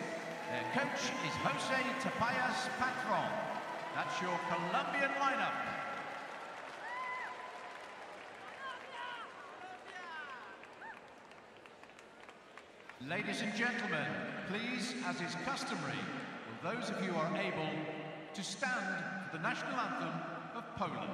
Their coach is Jose Tapayas Patron. That's your Colombian lineup. Ladies and gentlemen, please, as is customary, will those of you who are able to stand for the national anthem of Poland.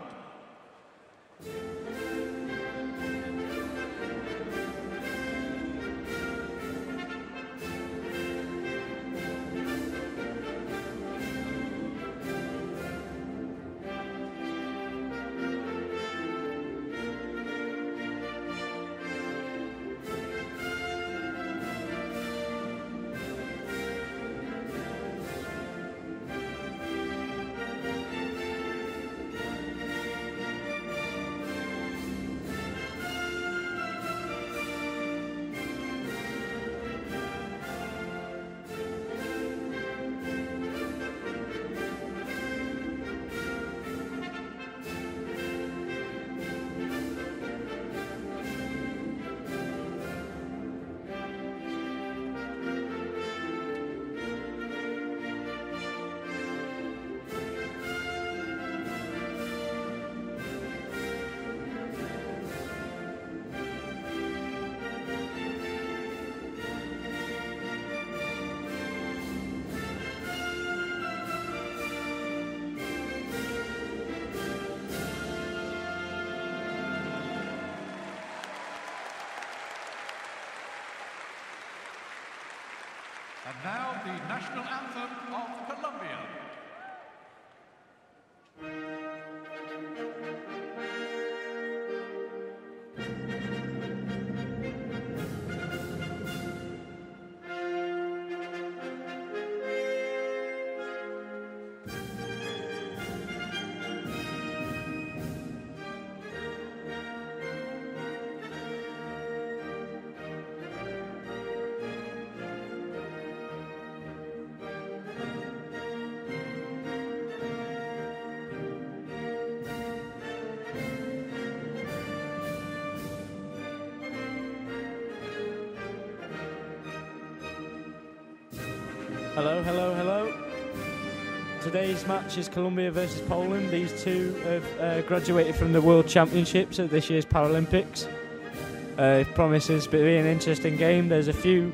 And now the national anthem of Colombia. Hello, hello, hello. Today's match is Colombia versus Poland. These two have graduated from the World Championships at this year's Paralympics. It promises to be an interesting game. There's a few...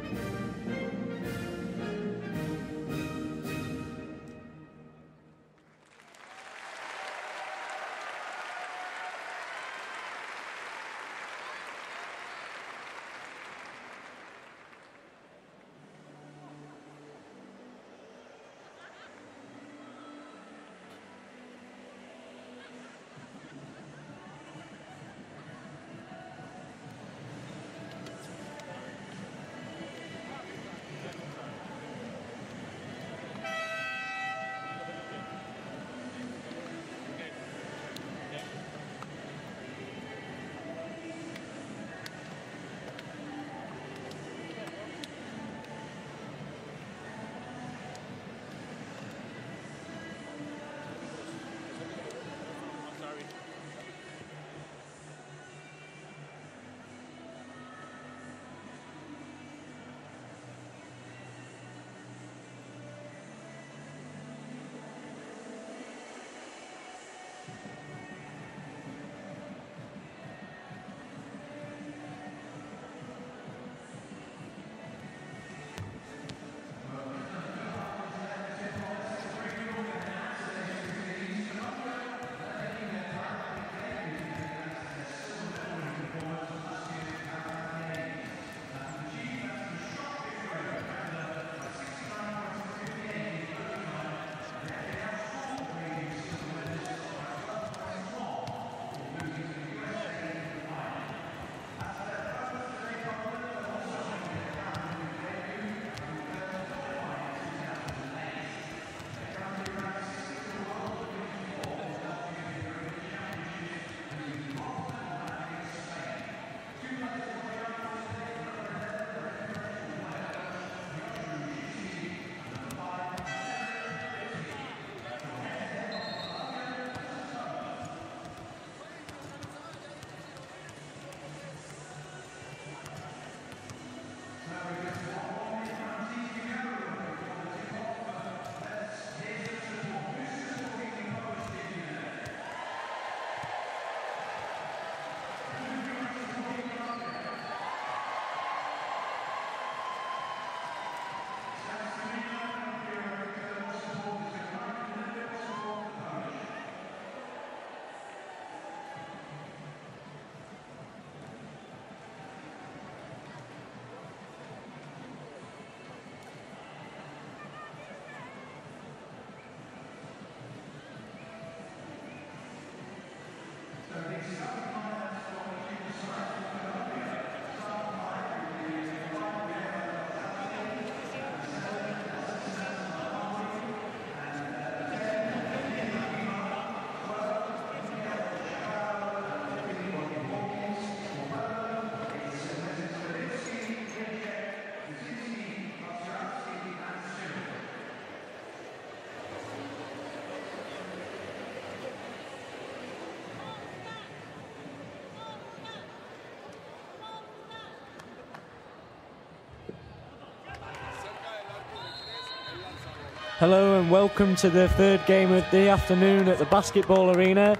Hello and welcome to the third game of the afternoon at the basketball arena.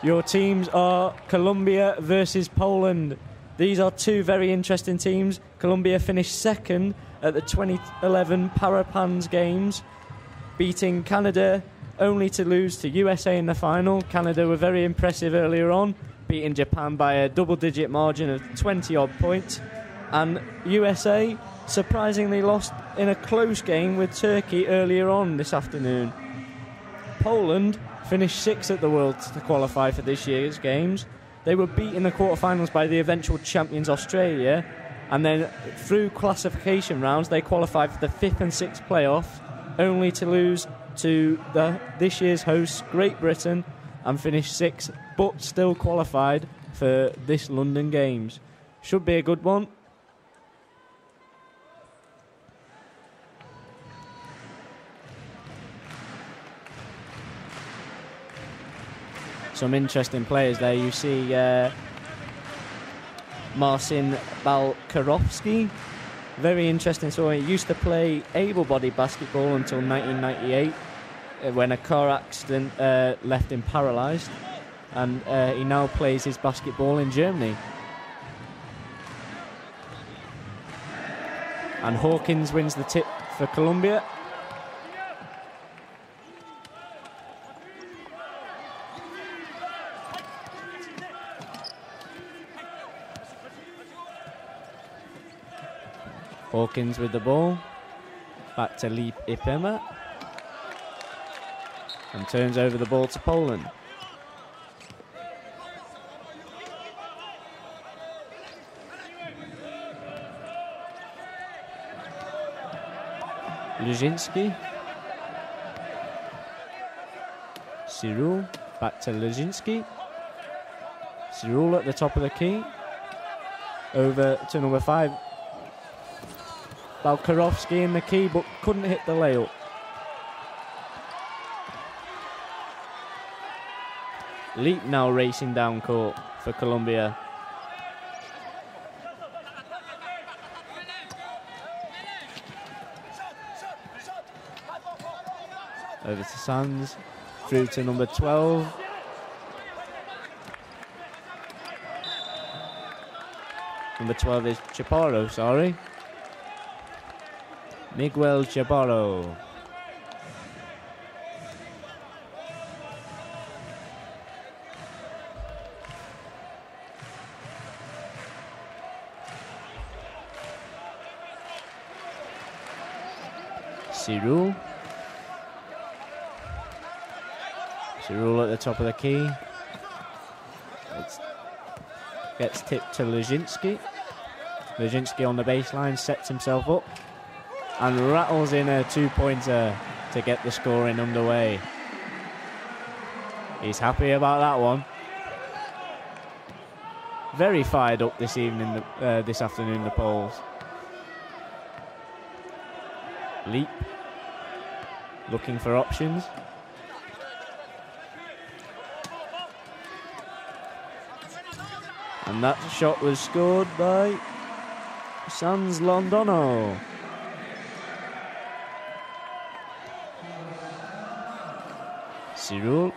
Your teams are Colombia versus Poland. These are two very interesting teams. Colombia finished second at the 2011 Parapans Games, beating Canada only to lose to USA in the final. Canada were very impressive earlier on, beating Japan by a double-digit margin of 20-odd points. And USA surprisingly lost in a close game with Turkey earlier on this afternoon. Poland finished sixth at the Worlds to qualify for this year's Games. They were beat in the quarterfinals by the eventual champions Australia, and then through classification rounds they qualified for the fifth and sixth playoff, only to lose to this year's hosts Great Britain and finish sixth, but still qualified for this London Games. Should be a good one. Some interesting players there. You see Marcin Balkarovski. Very interesting story. He used to play able-bodied basketball until 1998 when a car accident left him paralysed. And he now plays his basketball in Germany. And Hawkins wins the tip for Colombia. Hawkins with the ball, back to Leap Ipema, and turns over the ball to Poland. Luzinski, Cyril, back to Luzinski, Cyril at the top of the key, over to number 5. Balkarovski in the key, but couldn't hit the layup. Leap now racing down court for Colombia. Over to Sands, through to number 12. Number 12 is Chaparro, sorry. Miguel Chaparro. Cyril. Cyril at the top of the key. Gets tipped to Luzinski. Luzinski on the baseline, sets himself up and rattles in a two-pointer to get the scoring underway. He's happy about that one. Very fired up this evening, this afternoon, the Poles. Leap, looking for options. And that shot was scored by Sans Londono. Cyril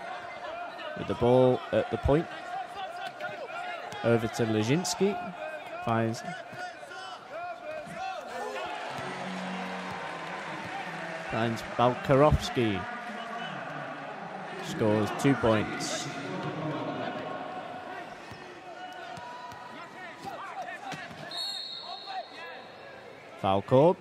with the ball at the point. Over to Luzinski. Finds Balkarovski. Scores 2 points. Foul called.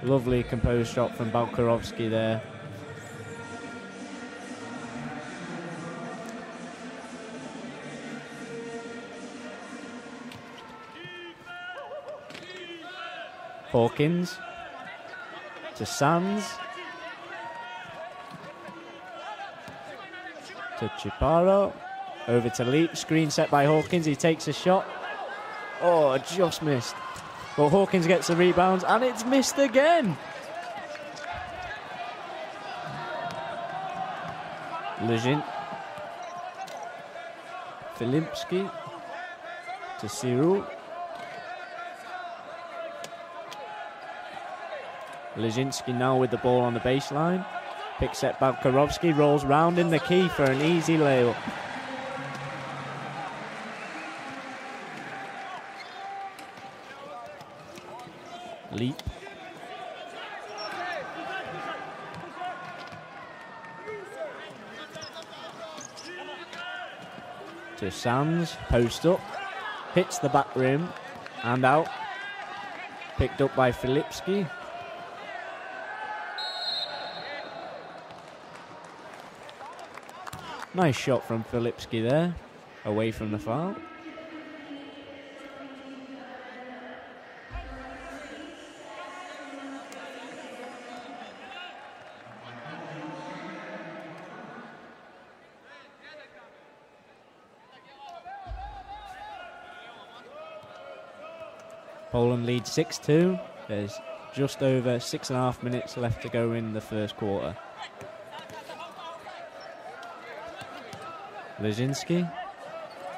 Lovely composed shot from Balkarovski there. Hawkins to Sands. To Chaparro. Over to Leap. Screen set by Hawkins. He takes a shot. Oh, just missed. But Hawkins gets the rebound, and it's missed again. Filipski to Cyril. Leszczynski now with the ball on the baseline. Picks it Balkarovski, rolls round in the key for an easy layup. Leap. To Sands, post up, hits the back rim and out. Picked up by Filipski. Nice shot from Filipski there, away from the foul. Poland leads 6-2. There's just over 6.5 minutes left to go in the first quarter. Leszczynski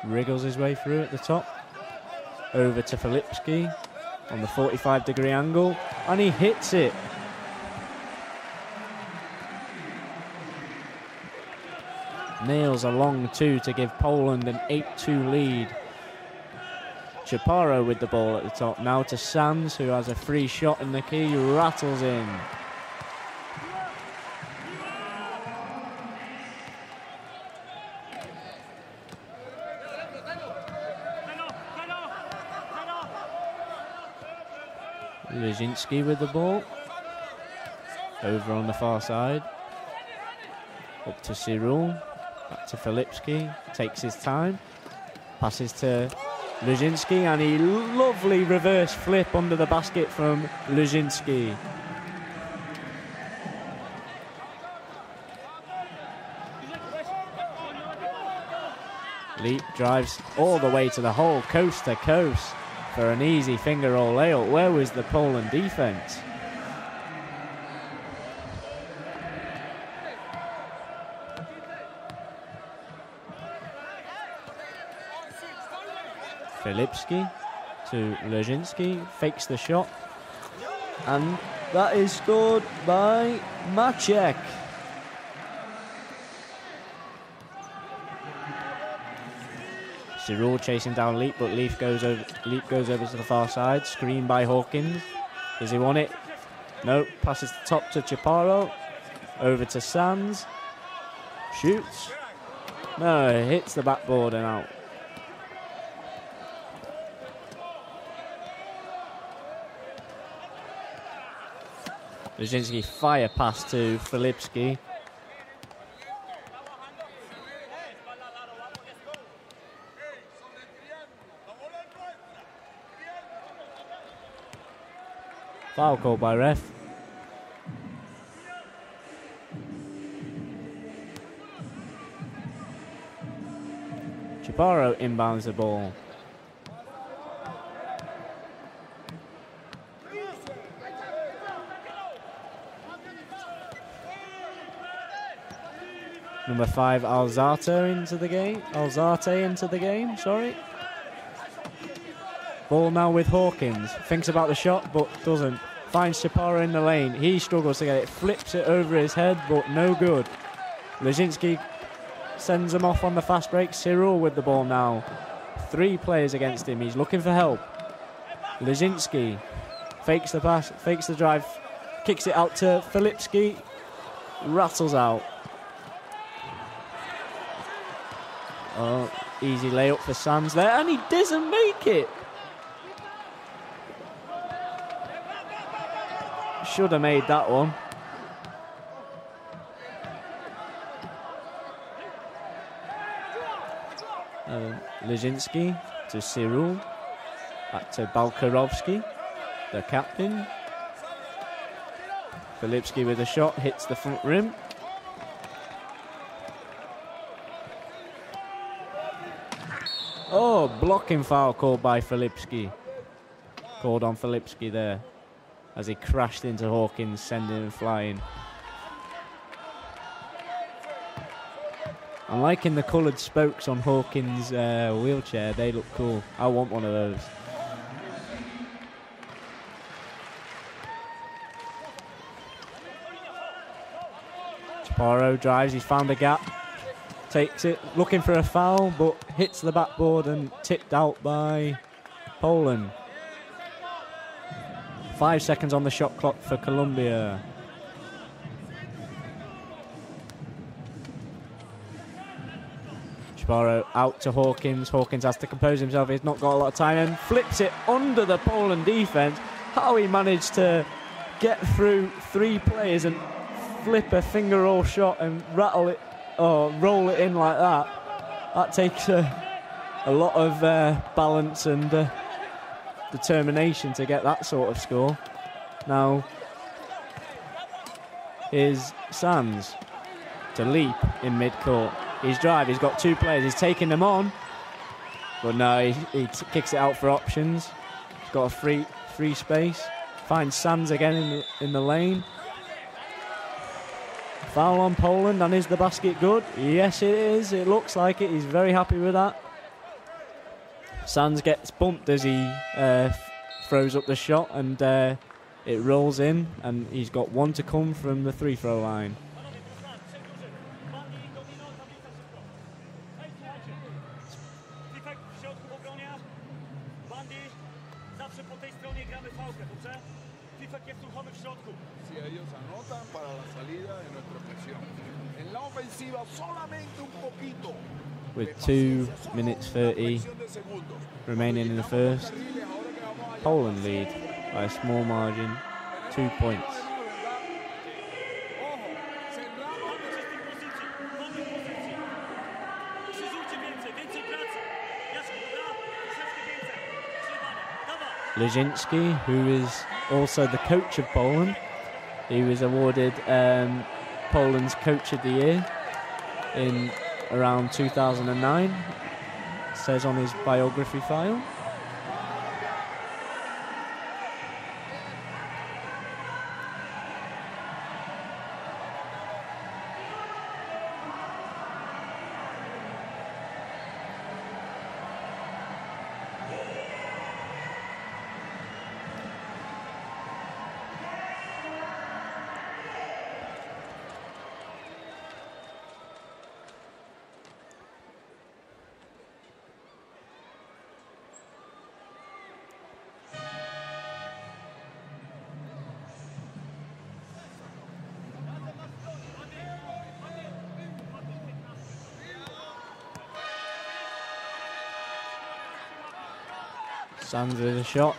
wriggles his way through at the top. Over to Filipski on the 45-degree angle, and he hits it. Nails a long two to give Poland an 8-2 lead. Chaparro with the ball at the top. Now to Sands, who has a free shot in the key, rattles in. Leszczynski with the ball. Over on the far side. Up to Cyril. Back to Filipski. Takes his time. Passes to Leszczynski, and a lovely reverse flip under the basket from Leszczynski. Leap drives all the way to the hole, coast to coast, for an easy finger roll layup. Where was the Poland defense? Filipski to Leszczynski, fakes the shot, and that is scored by Maciek. Cyril chasing down Leap, but Leap goes over to the far side. Screen by Hawkins. Does he want it? No. Passes the top to Chaparro. Over to Sands. Shoots. No, hits the backboard and out. Leszczynski fire pass to Filipski. Foul called by ref. Chaparro inbounds the ball. Number 5, Alzate into the game, sorry. Ball now with Hawkins. Thinks about the shot, but doesn't. Finds Chaparro in the lane. He struggles to get it. Flips it over his head, but no good. Leszczynski sends him off on the fast break. Cyril with the ball now. 3 players against him. He's looking for help. Leszczynski fakes the pass, fakes the drive, kicks it out to Filipski. Rattles out. Oh, easy layup for Sands there, and he doesn't make it. Should have made that one. Leszczynski to Cyril. Back to Balkarovski, the captain. Filipski with a shot, hits the front rim. Oh, blocking foul called by Filipski. Called on Filipski there as he crashed into Hawkins, sending him flying. I'm liking the coloured spokes on Hawkins' wheelchair. They look cool. I want one of those. Chaparro drives. He's found a gap. Takes it, looking for a foul, but hits the backboard and tipped out by Poland. 5 seconds on the shot clock for Colombia. Chaparro out to Hawkins. Hawkins has to compose himself. He's not got a lot of time and flips it under the Poland defense. How he managed to get through 3 players and flip a finger roll shot and rattle it or roll it in like that. That takes a lot of balance and determination to get that sort of score. Now, here's Sands to leap in mid-court. He's drive, he's got 2 players, he's taking them on, but no, he kicks it out for options. He's got a free space. Finds Sands again in the lane. Foul on Poland, and is the basket good? Yes, it is. It looks like it. He's very happy with that. Sands gets bumped as he throws up the shot, and it rolls in, and he's got 1 to come from the 3-throw line. With 2 minutes 30 remaining in the first, Poland lead by a small margin, 2 points. Lezinski, who is also the coach of Poland, he was awarded Poland's Coach of the Year in around 2009, says on his biography file. Sands with a shot.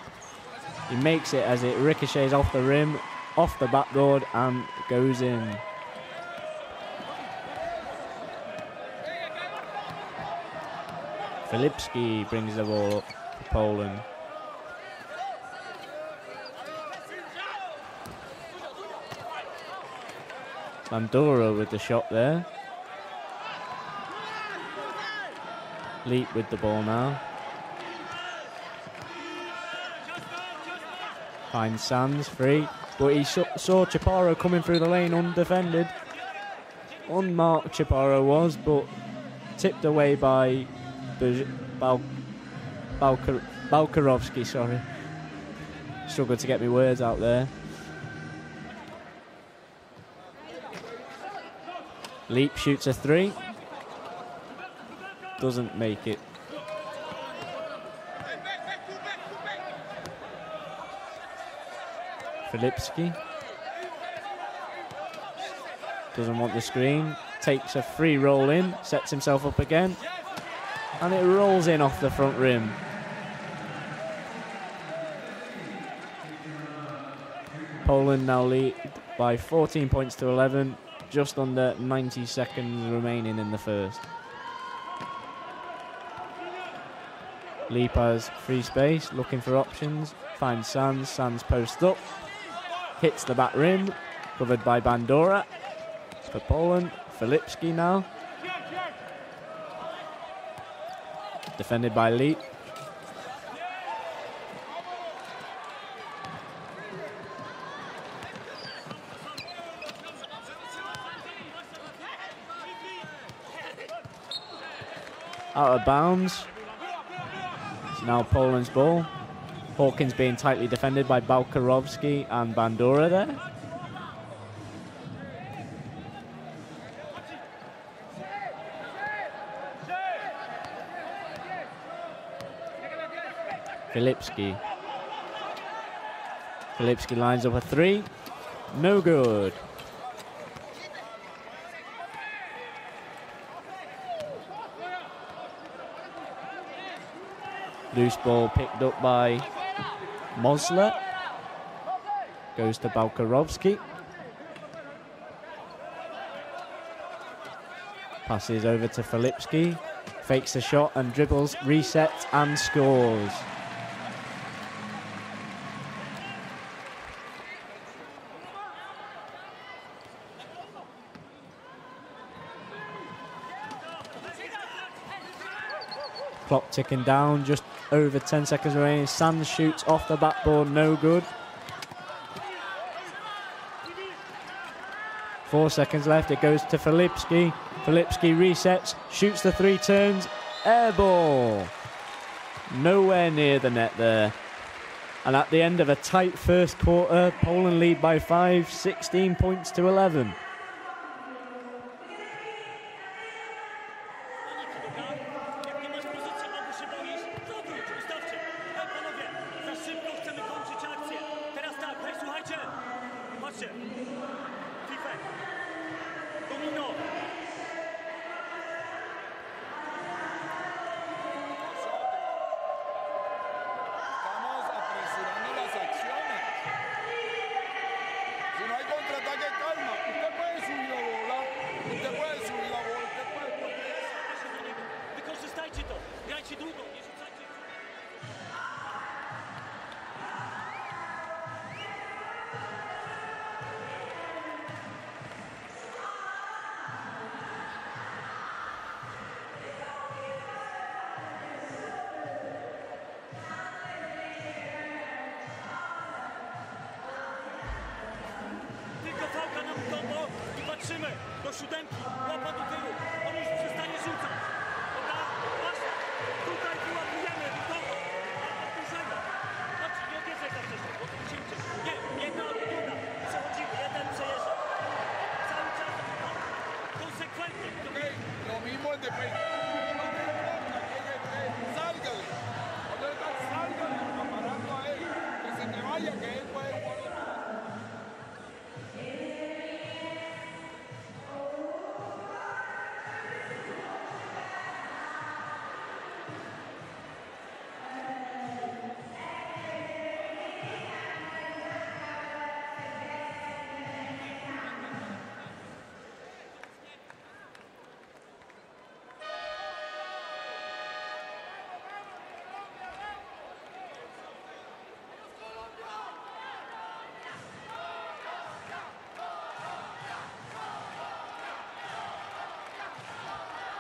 He makes it as it ricochets off the rim, off the backboard, and goes in. Filipski brings the ball up for Poland. Bandura with the shot there. Leap with the ball now. Finds Sands free, but he saw Chaparro coming through the lane undefended. Unmarked Chaparro was, but tipped away by Balkarovsky, sorry. Struggled to get my words out there. Leap shoots a 3. Doesn't make it. Filipski doesn't want the screen, takes a free roll in, sets himself up again, and it rolls in off the front rim. Poland now lead by 14 points to 11, just under 90 seconds remaining in the first. Leap has free space, looking for options, finds Sands, Sands posts up, hits the back rim, covered by Bandura. For Poland, Filipski now. Defended by Leap. Out of bounds. It's now Poland's ball. Hawkins being tightly defended by Balkarovski and Bandura there. Filipski. Filipski lines up a 3. No good. Loose ball picked up by Mosler. Goes to Balkarovski. Passes over to Filipski. Fakes the shot and dribbles, resets and scores. Clock ticking down, just over 10 seconds remaining. Sands shoots off the backboard, no good. 4 seconds left, it goes to Filipski. Filipski resets, shoots the 3 turns, air ball. Nowhere near the net there. And at the end of a tight first quarter, Poland lead by 5, 16 points to 11. Do siódemki, łapa do tyłu, on już przestanie rzucać. Dobra, Basia, tutaj wyłapujemy, do dużego. Chodź, nie odjeżdżaj za wcześnie, bo tu się uciec. Nie, jedna albo druga, przechodzimy, jeden przejeżdża. Cały czas, konsekwentnie. Okay, lo mismo en defensa. No me importa, sálgale. Cuando estás, sálgale, parando a él. Que se te vaya, que él puede jugar.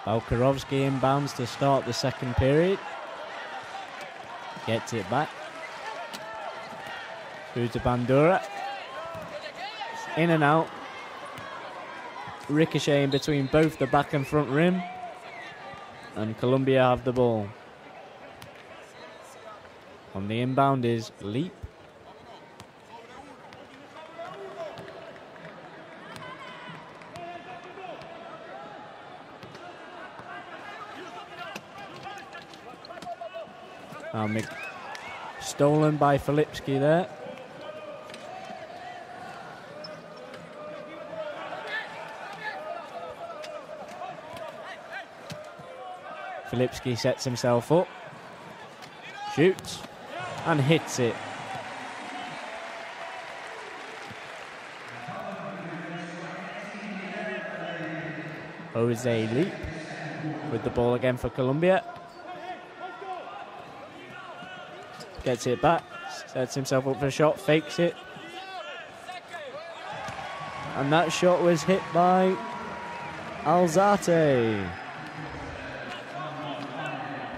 Balkarovski inbounds to start the second period. Gets it back. Through to Bandura. In and out. Ricocheting between both the back and front rim. And Colombia have the ball. On the inbound is Leap. Stolen by Filipski there. Filipski sets himself up, shoots and hits it. Jose Leap with the ball again for Colombia. Gets it back, sets himself up for a shot, fakes it. And that shot was hit by Alzate.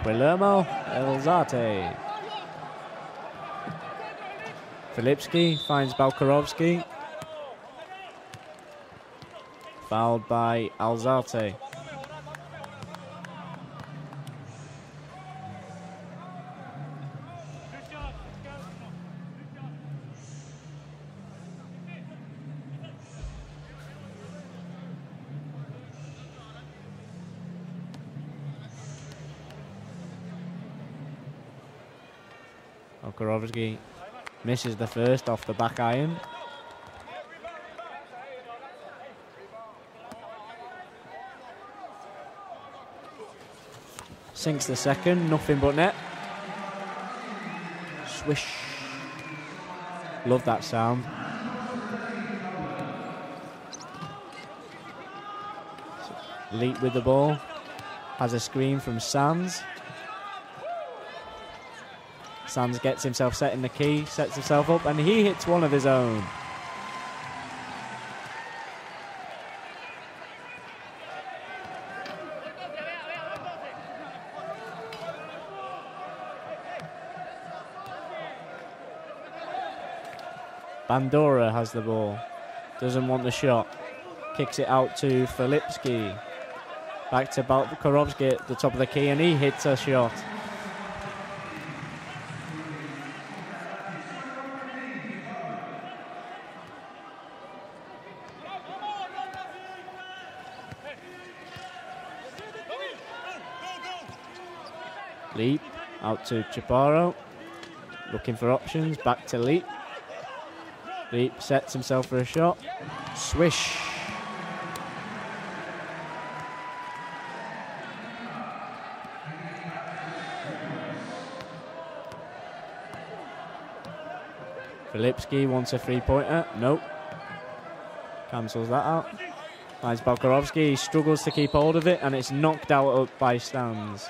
Guillermo Alzate. Filipski finds Balkarovski. Fouled by Alzate. Okorovsky misses the first off the back iron. Sinks the second, nothing but net. Swish. Love that sound. Leap with the ball. Has a screen from Sands. Sands gets himself set in the key, sets himself up, and he hits one of his own. Bandora has the ball, doesn't want the shot, kicks it out to Filipski. Back to Korovsky at the top of the key, and he hits a shot. Leap out to Chaparro, looking for options, back to Leap. Leap sets himself for a shot. Swish. Filipski wants a three-pointer. Nope. Cancels that out. Finds Balkarovsky. He struggles to keep hold of it, and it's knocked out by Stans.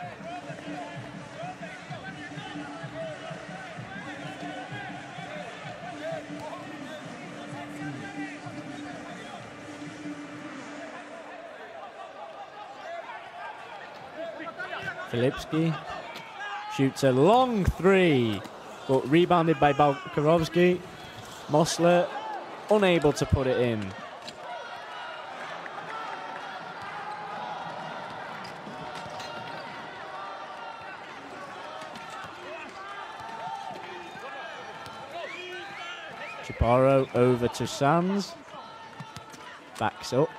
Filipski shoots a long three, but rebounded by Balkarovsky. Mosler unable to put it in. Chaparro over to Sands. Backs up.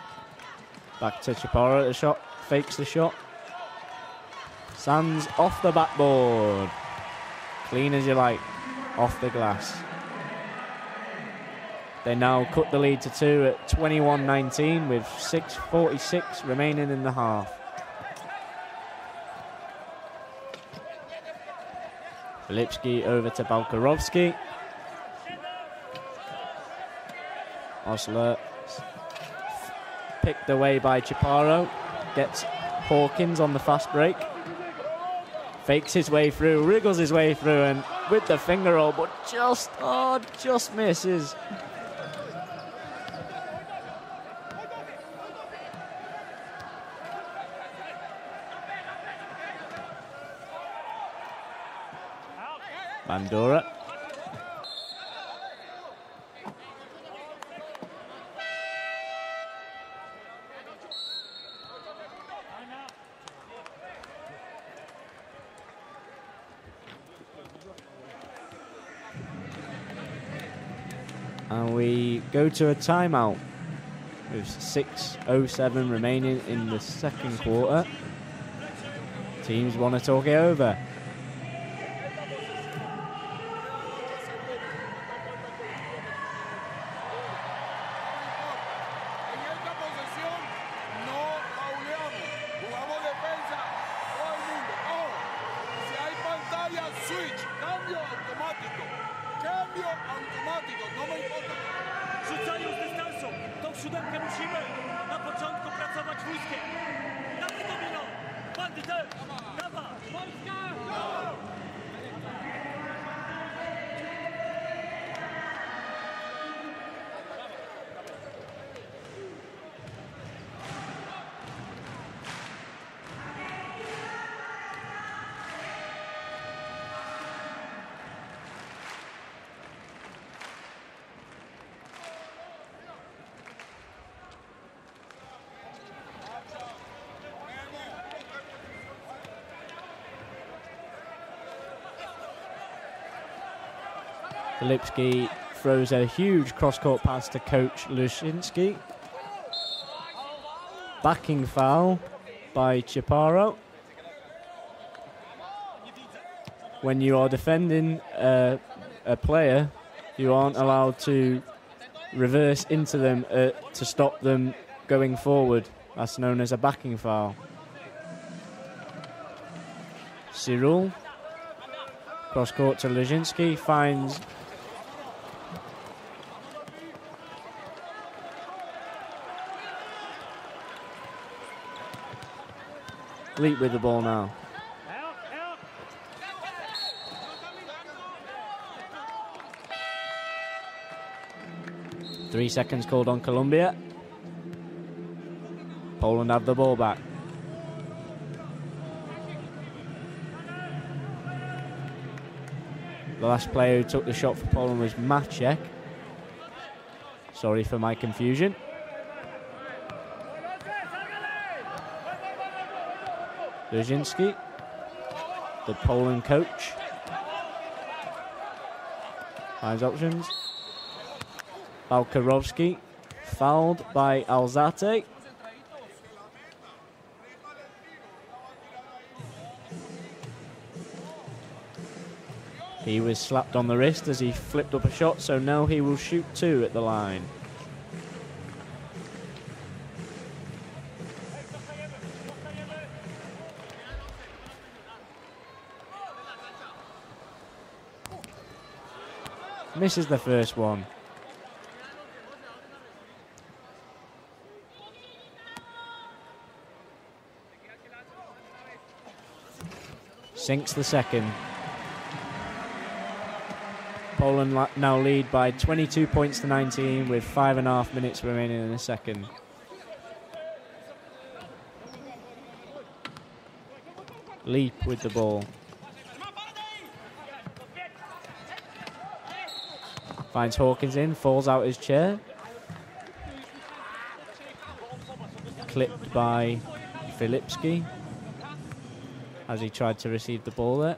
Back to Chaparro at the shot. Fakes the shot. Sands off the backboard. Clean as you like. Off the glass. They now cut the lead to 2 at 21-19 with 6:46 remaining in the half. Filipski over to Balkarovsky. Osler picked away by Chaparro. Gets Hawkins on the fast break. Fakes his way through, wriggles his way through, and with the finger roll, but just misses. Bandura. And we go to a timeout with 6:07 remaining in the second quarter. Teams want to talk it over. Rzucają z dystansu. Tą siódemkę musimy na początku pracować wózkiem. Dawaj domino. Bandyter. Dawaj. Polska. Filipski throws a huge cross-court pass to coach Lushinsky. Backing foul by Chaparro. when you are defending a player, you aren't allowed to reverse into them to stop them going forward. That's known as a backing foul. Cyril, cross court to Lezinski, finds Leap with the ball now. 3 seconds called on Colombia. Poland have the ball back. The last player who took the shot for Poland was Maciek. Sorry for my confusion. Lezinski, the Poland coach, finds options. Balkarowski, fouled by Alzate. He was slapped on the wrist as he flipped up a shot, so now he will shoot 2 at the line. Misses the first one. Sinks the second. Poland now lead by 22 points to 19 with 5.5 minutes remaining in the second. Leap with the ball. Finds Hawkins in, falls out his chair. Clipped by Filipski as he tried to receive the ball there.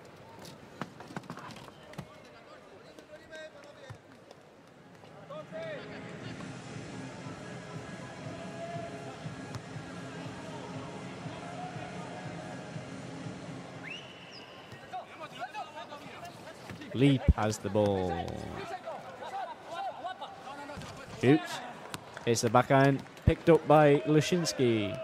Leap has the ball. Shoots. It's the backhand. Picked up by Lezinski.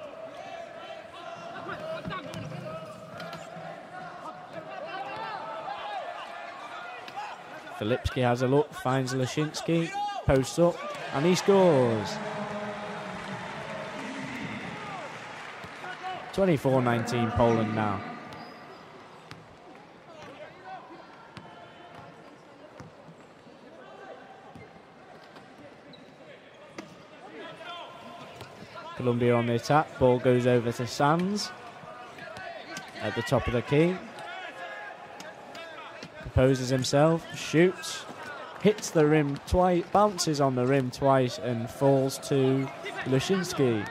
Filipski has a look, finds Lezinski, posts up, and he scores. 24-19 Poland now. Colombia on the attack, ball goes over to Sands at the top of the key. Proposes himself, shoots, hits the rim twice, bounces on the rim twice and falls to Lezinski.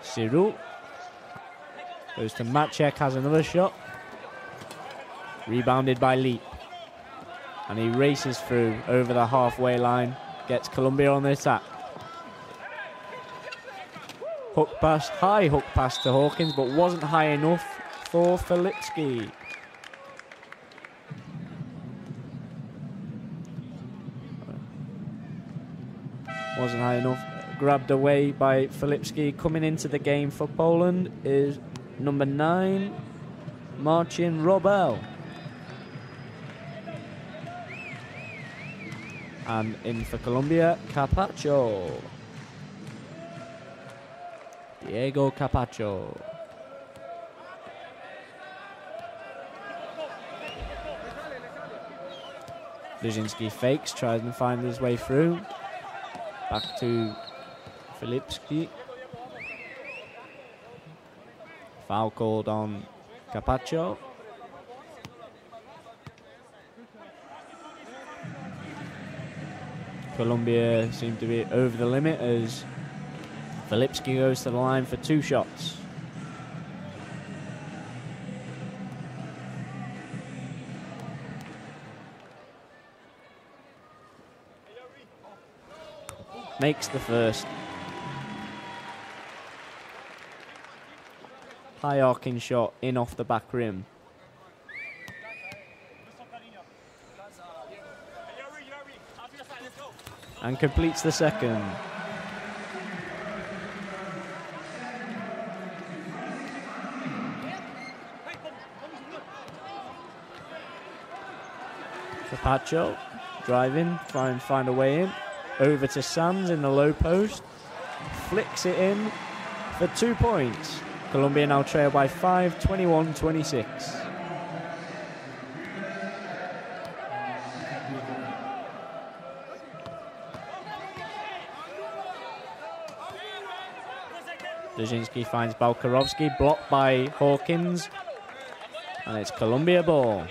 Cyril goes to Maciek, has another shot. Rebounded by Leap. And he races through over the halfway line, gets Colombia on the attack. Hook pass, high hook pass to Hawkins, but wasn't high enough for Filipski. Wasn't high enough. Grabbed away by Filipski. Coming into the game for Poland is number 9, Marcin Robel. And in for Colombia, Capacho. Diego Capacho. Lezinski fakes, tries to find his way through. Back to Filipski. Foul called on Capacho. Colombia seem to be over the limit as Filipski goes to the line for 2 shots. Makes the first. high arcing shot in off the back rim. And completes the second. Capacho driving, try and find a way in. Over to Sands in the low post. Flicks it in for 2 points. Colombia now trail by 5, 21-26. Dzerzhinsky finds Balkarovsky, blocked by Hawkins, and it's Colombia ball.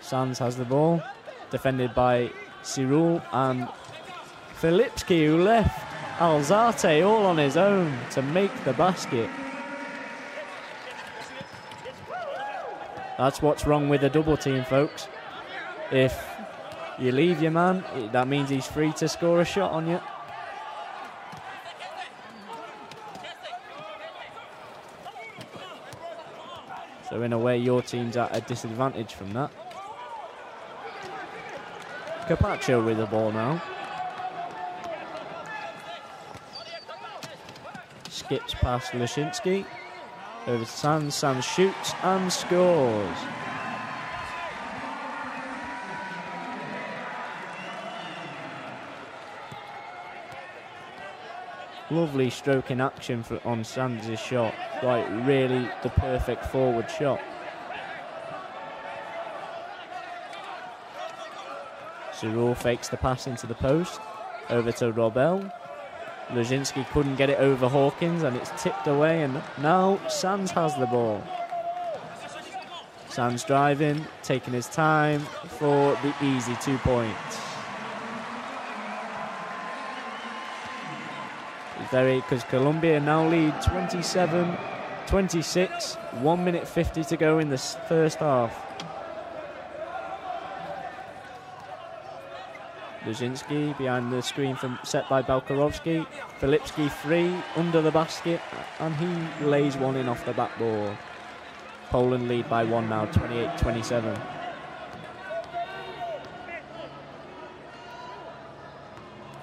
Sands has the ball, defended by Cyril and Filipski, who left Alzate all on his own to make the basket. That's what's wrong with a double team, folks. If you leave your man, that means he's free to score a shot on you. So in a way, your team's at a disadvantage from that. Capacho with the ball now. Skips past Lashinsky. Over to Sands. Sands shoots and scores. Lovely stroke in action on Sands' shot. Like, really the perfect forward shot. Cyril fakes the pass into the post. Over to Robel. Lashinsky couldn't get it over Hawkins, and it's tipped away, and now Sands has the ball. Sands driving, taking his time for the easy 2 points. Because Colombia now lead 27-26, 1 minute 50 to go in the first half. Dzerzhinsky behind the screen set by Balkarovsky. Filipski free under the basket, and he lays one in off the backboard. Poland lead by 1 now, 28-27.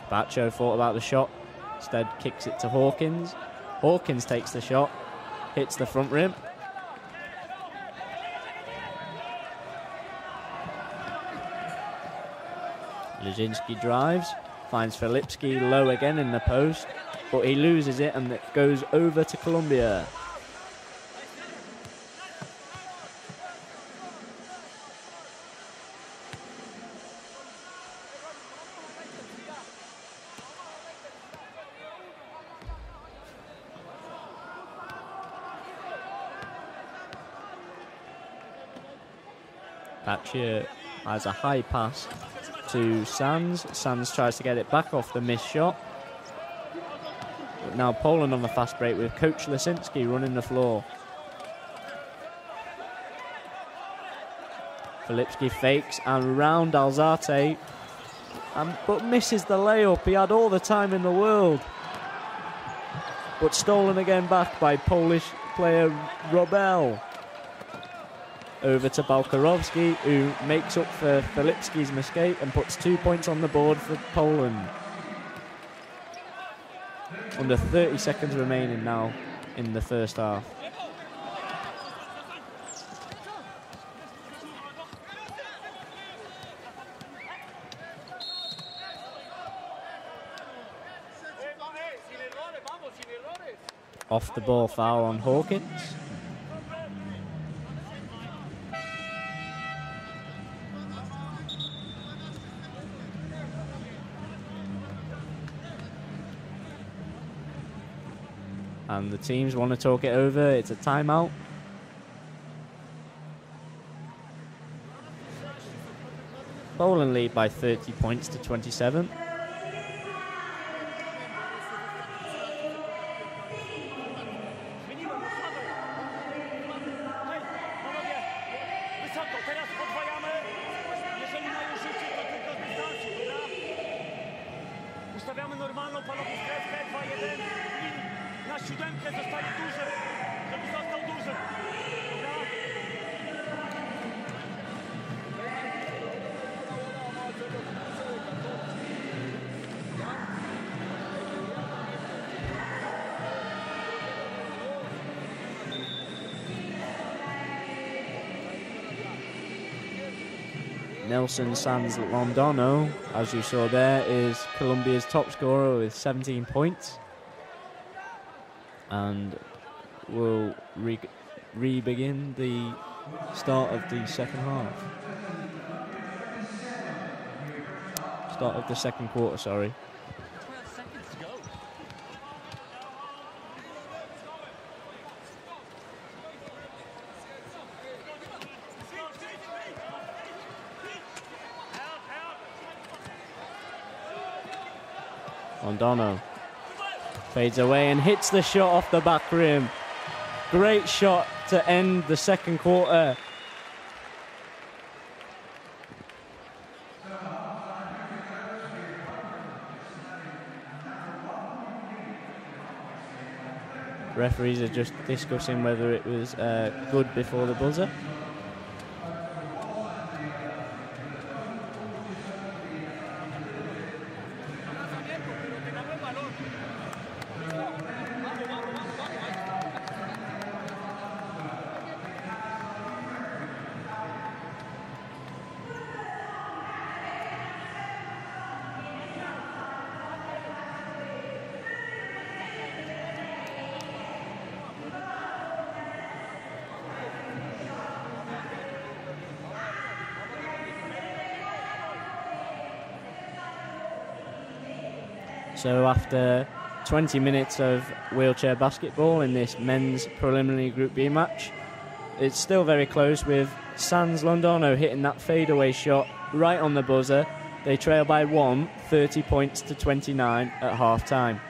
Bacho thought about the shot, instead kicks it to Hawkins. Hawkins takes the shot, hits the front rim. Dzerzhinsky drives, finds Filipski low again in the post, but he loses it and it goes over to Colombia. Patchia has a high pass to Sands. Sands tries to get it back off the missed shot. But now Poland on the fast break with Coach Lashinsky running the floor. Filipski fakes and round Alzate, but misses the layup. He had all the time in the world. But stolen again back by Polish player Robel. Over to Balkarovsky, who makes up for Filipski's mistake and puts 2 points on the board for Poland. Under 30 seconds remaining now in the first half. Off the ball foul on Hawkins. And the teams want to talk it over. It's a timeout. Poland lead by 30 points to 27. siódemkę zostaje duży, żeby został duży. Dobra? Nelson Sanz Londono, as you saw there, is Colombia's top scorer with 17 points. And we'll re-begin the start of the second half. Start of the second quarter, sorry. 12 seconds to go. Londono fades away and hits the shot off the back rim. Great shot to end the second quarter. Referees are just discussing whether it was good before the buzzer. So after 20 minutes of wheelchair basketball in this men's preliminary Group B match, it's still very close with Sanz Londono hitting that fadeaway shot right on the buzzer. They trail by 1, 30 points to 29 at half time.